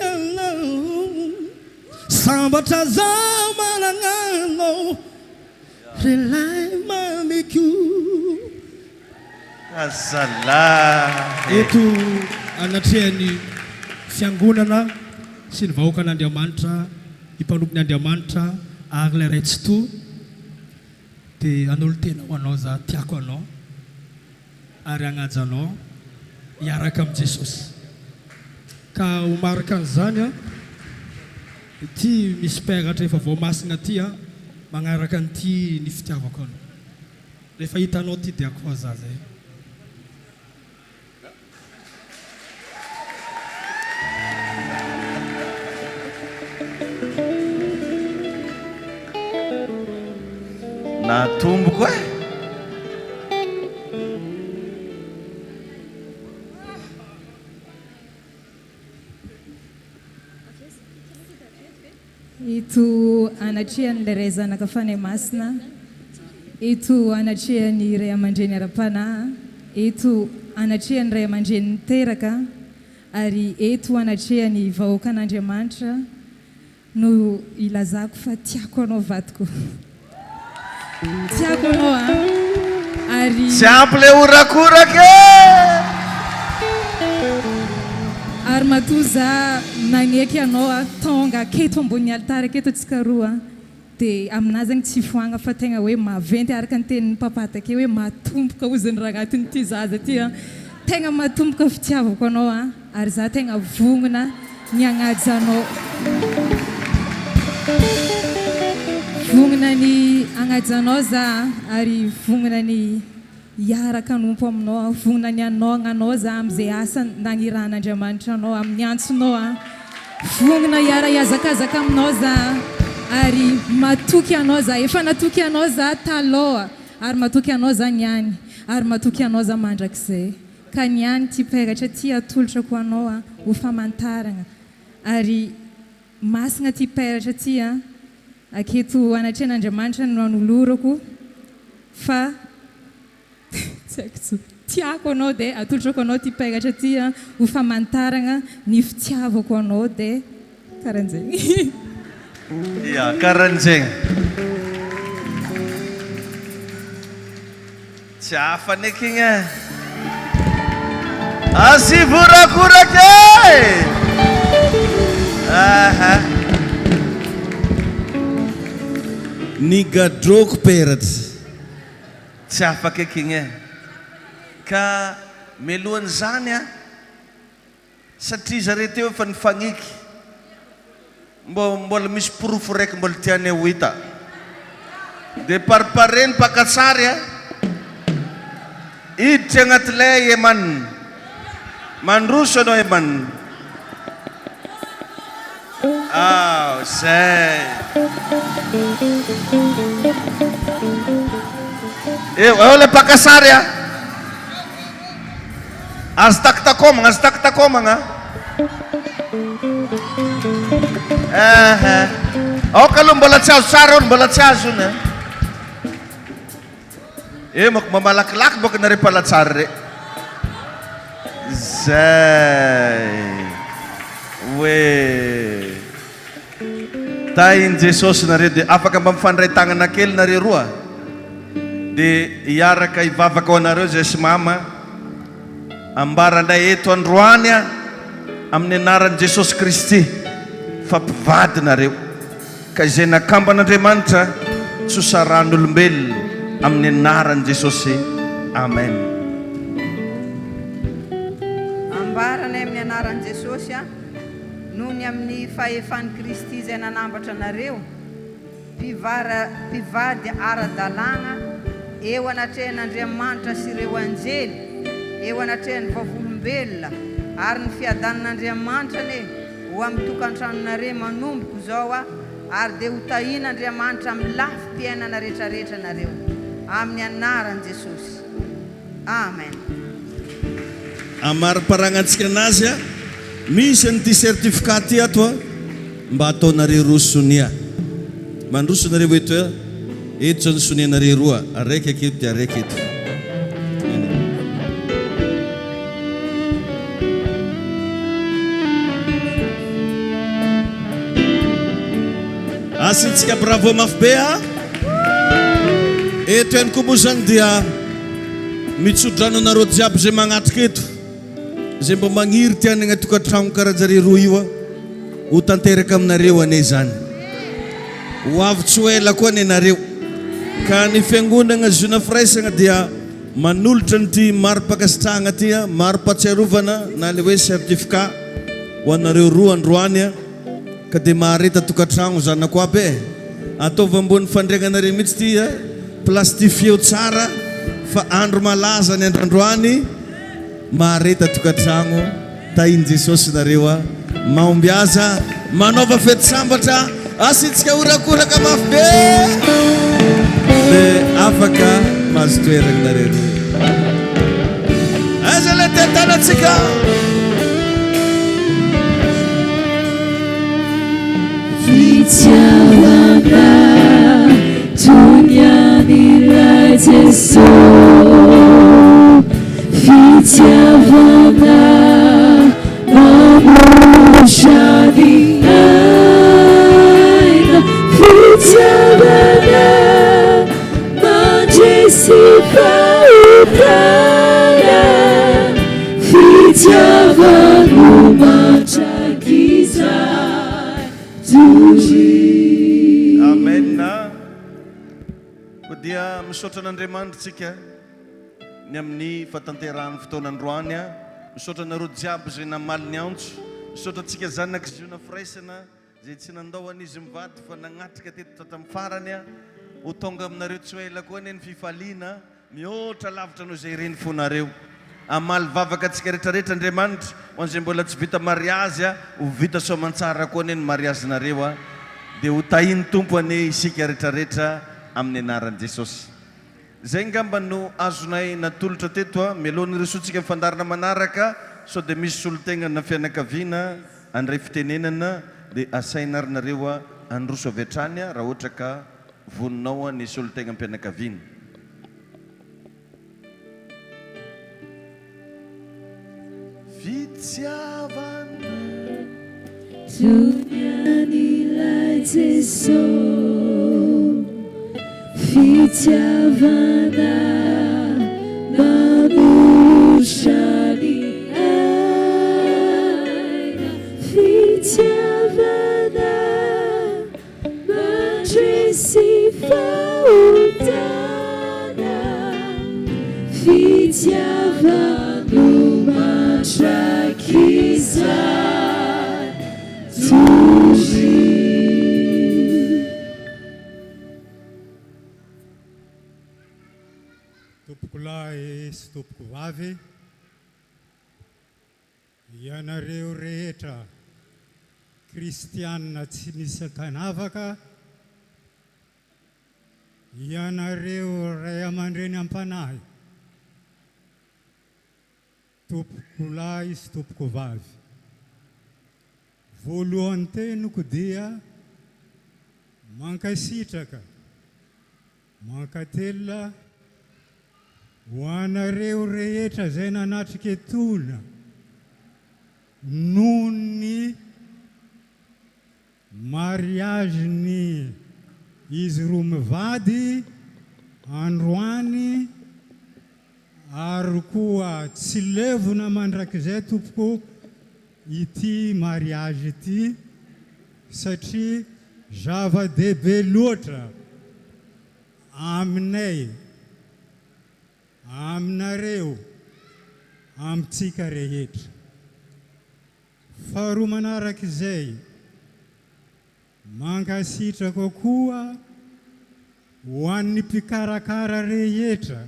anao sambatra zaho manananao rilay mamiko. Eto anatrehany fiangonana sy ny vahoaka an'Andriamanitra impanompon'ny Andriamanitra ary ilay raitsy to dia an'olo tena ho anao za tiako anao ary agnaja anao hiaraka amin'i Jesosy ka ho marika an'izany ity misy peratra efa voamasina ty magnaraka an'ity ny fitiavako anao rehefa hitanao ty dia akoa za zay. Natomboka ito anatrihan'ilay ray zanaka Fanahy Masina, ito anatrihan'ny ray aman-dreny ara-panahy, ito anatrihan'ny ray aman-dreny niteraka ary eto anatrihan'ny vahoaka an'Andriamanitra no ilazako fa tiako anao vadiko. Tiako anao ary tsy ampy le orakoraka ary matoa za nagneky anao tonga aketo ambony altara aketo atsika roa dia aminazy agny tsy foagna fa tegna hoe maventy araka ny tenin'ny papa takeo hoe matomboka oziny raha agnatin'ity zaza ty a tegna matomboka fitiavako anao a ary za tegna vonona ny agnaja anao vonona ny agnaja anao za ary vonona ny hiaraka anompo aminao vonona ny anagnanao za amin'izay asa nagniran'Andriamanitra anao amin'ny antsonao a vonona hiara hiazakazaka aminao za ary matoky anao za efa natoky anao za taloha ary matoky anao za niany ary matoky anao za mandrakizay ka niany ty peratra ty atolotrako anao a ho famantarana ary masina ty peratra ty a aketo anatrehan'Andriamanitra no anolorako fa tsy haiko tiako anao dia atolotrako anao ty peratra ty a ho famantarana ny fitiavako anao dia karan'izay Ya, karan'izegny. Tsy hafa neky igny e. Asivorakoraka e! Aha. Ny gadroko peratra. Tsy afaka eky igny e. Ka melohan'izany a satria zareo teo efa nifagniky mbola misy porofo raiky mbola tiany ho hita dia paripareny mpakatsary a iditra agnatilay emanina mandroso anao emanina zay eo le mpakasary a azo takitakomagna aoka aloha mbola tsy azo tsara olo mbola tsy azo ony mako mamalakilaky boka nare mpalatsary re zay hoe tainy Jesosy nareo dia afaka mba mifandray tagnana kely nareo roa dia hiaraka hivavaka ao anareo zay sy mama ambaranay eto androany a amin'ny anaran'i Jesosy Kristy fampivady nareo ka izay nakamban'Andriamanitra tsy hosaran'olombelona amin'ny anaran'i Jesosy amen. Ambaranay amin'ny anaran'i Jesosy a noho ny amin'ny fahefan'i Kristy izay nanambatra nareo mpivady ara-dalàna eo anatrehan'Andriamanitra sy ireo anjely eo anatrehan'ny vavolombelona ary ny fiadanan'Andriamanitra ne ho amin'ny tokantranonareo manomboko zao a ary dia ho tahian'Andriamanitra amin'ny lafim-piainana rehetrarehetra nareo amin'ny anaran'i Jesosy amen. Amariparanantsika anazy a misy an'ity certificat ty ato a mba ataonareo roa sonia mandroso nareo eto eto zany sonianareo roa araiky aketo dia araiky eto asitsika bravo mafy be a eto ihany koa moa zany dia mitsodrano anareo jiaby zay magnatrika eto zay mba magniry tiany agna tokantrano karanjare roa io a ho tanteraka aminareo ane zany ho avy tsy ho ela koa nenareo ka ny fiangonana zona firaisana dia manolotra nyty mari-pakasitrahana ty a mari-patsiarovana na le hoe certificat ho anareo roa androany a ka dia mahareta tokantrano zanako aby e ataova ambony fandriagnanareo mihitsy ty a plastifieo tsara fa andro malaza ny androandroany mahareta tokantrano tahiny Jesosy nareo a maomby aza manaova fety sambatra asitsika orakoraka mafy be dia afaka mahazo toerana nareo aiza le tetanatsika fitiavana tonian'ilay Jesosy fitiavana mamoshany aina fitiavana mandresy fahotana fitiavano mandrakizay tuji amen. dia misaotra an'Andriamanitra tsika ny amin'ny fatanterahany fotoanandroany a misaotra nareo jiaby zay namaly ny antso misaotra tsika zanaka ziona firaisana zay tsy nandaoany izy mivady fa nagnatrika teto tamin'ny farany a ho tonga aminareo tsy ho ela koa ny fifaliana mihoatra lavitra noho zay reny fonareo amaly vavaka atsika rehetrarehetra Andriamanitra ho an'izay mbola tsy vita mariazy a ho vita soamantsara koa ny mariazinareo a dia ho tahiny tompo any isika rehetrarehetra amin'ny anaran'i Jesosy. Zay ngamba no azonay natolotra teto a melohany risotsika mifandarina manaraka sao dia misy solotegna na fianakaviana andray fitenenana dia asaina arinareo a androso avy hatrany a raha ohatra ka voninao a ny solotegna mpianakaviana. Fitiavana Dunian'ilay Jesosy fitiavana manushani aina fitiavana mandresi fautana fitiavana mandrakizay tuzi. Tompoko lahy sy tompoko vavy, ianareo rehetra kristianina tsy misy tanavaka, ianareo ray aman-dreny am-panahy, tompoko lahy sy tompoko vavy. Voalohany teniko dia mankasitraka, mankatelina ho anareo rehetra zay nanatrika etona noho ny mariazy-ny izy roa mivady androany ary koa tsy levona mandrakizay tompoko ity mariazy ity satria zava-dehibe loatra aminay aminareo amintsika rehetra. Faharoa manarak'izay mankasitraka koa ho an'ny mpikarakara rehetra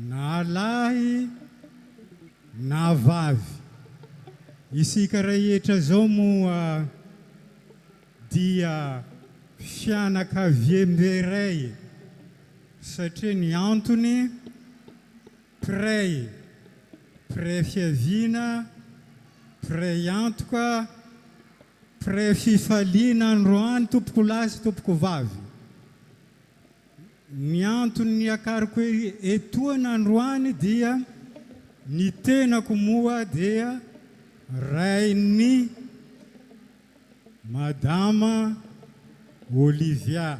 na lahy na vavy. Isika rehetra zao moa dia fianakaviam-beray satria ny antony pray fiaviana, pray antoka, pray fifaliana androany tompoko lahy sy tompoko vavy. Ny antony ny akariko etoana androany dia ny tenako moa dia rainy Madama Olivia.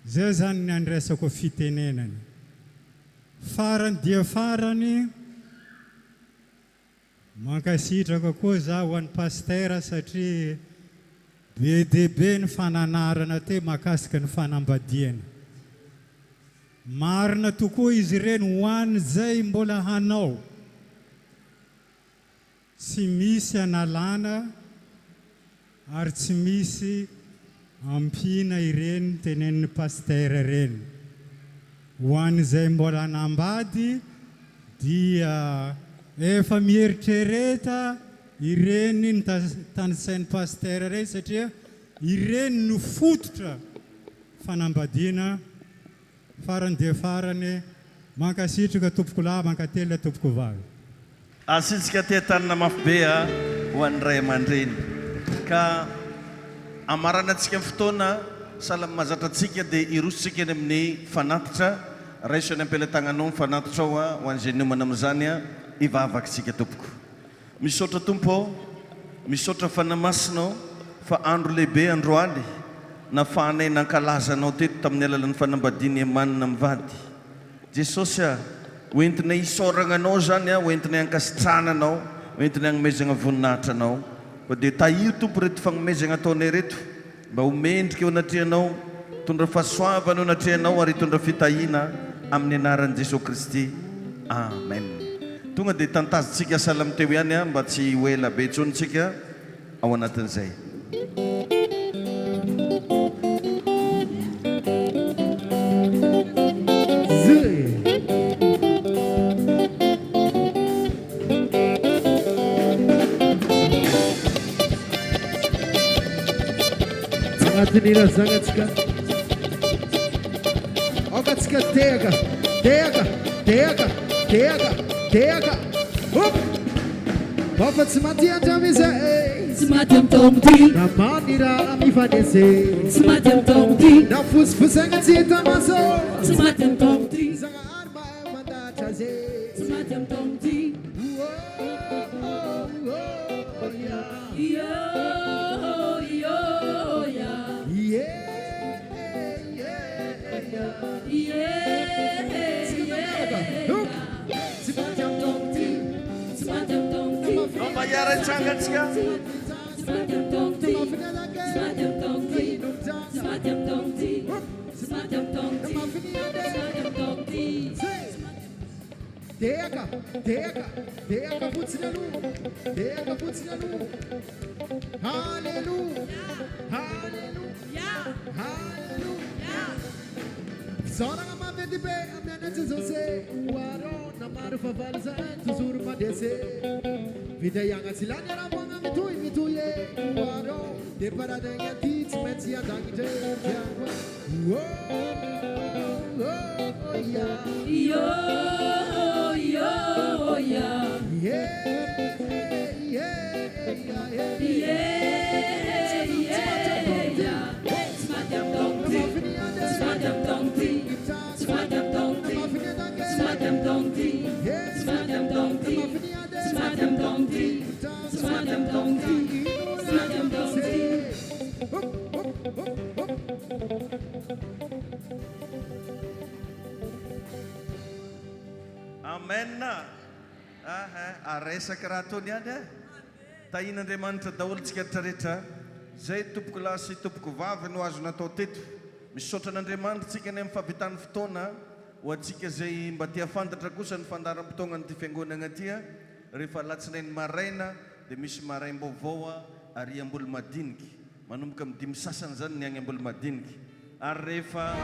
Zay zany ny andresako fitenenany. Farany dia farany mankasitraka koa za ho an'ny pastera satria be dia be ny fananarana te mahakasika ny fanambadiana. Marina tokoa izy ireny ho an'ny zay mbola hanao. Tsy misy analana ary tsy misy ampina ireny tenen'ny pastera ireny. Ho an'izay mbola nambady dia efa mieritrereta ireny ny tanisain'ny pastera ireny satria ireny no fototra fanambadiana. Farany dia farany mankasitraka tompoko lahy, mankatelina tompoko vavy. Asitsika te-tanana mafy be ho an'ny ray aman-dreny ka amarana antsika amin'ny fotoana salama mahazatra antsika dia irositsika eny amin'ny fanatitra raiso any am-pelatagnanao mifanatitra ao ho an'izay niomana amin'izany ivavaka tsika tompoko. Misaotra tompo, misaotra fanamasinao fa andro lehibe androany nafahanay nankalazanao teto tamin'ny alalan'ny fanambadiany emanina mivady. Jesosy hoentinay isoragna anao zany hoentinay ankasitrananao, hoentinay agnomezagna voninahitra anao. Fa dia tahio tompo reto fagnomezagna ataonay reto mba homendrika eo anatrianao tondra fahasoavana natrehanao ary tondra fitahina amin'ny anaran'i Jesosy Kristy. Amen. Tonga dia tantazitsika salama teo ihany mba tsy ho ela be tsonitsika ao anatin'izay. Atinira zangatsika. Okatsika tega. Hop. Papa tsy maty andramizay. Tsy maty am'tomty. Na manira mifanese. Tsy maty am'tomty. Na fosifosagna tsy hita maso. Tsy maty am'tomty. Zagnahary mahay mandatra zay. Tsy maty am'tomty. Deka putsina lu. Hallelujah. Zona mave di be amena tizose. Waro na maru favalza tuzuru madese. Vida yang asilani ramanga mituye. Waro de parada yang tits metsi adangite. Amen. Aresaka raha tony ihany tahin'Andriamanitra daholo tsika rehetra zay tompoko lahy sy tompoko vavy no azo natao teto. Misaotra an'Andriamanitra tsika ny amin'ny fahavitany fotoana ho antsika zay mba tia fantatra kosa ny fandaharam-potoana ny fiangonana tia. Rehefa latsinainy maraina dia misy maraim-baovao ary ambolo madiniky manomboka amin'ny 5 sasany zany ny agny ambolo madiniky ary rehefa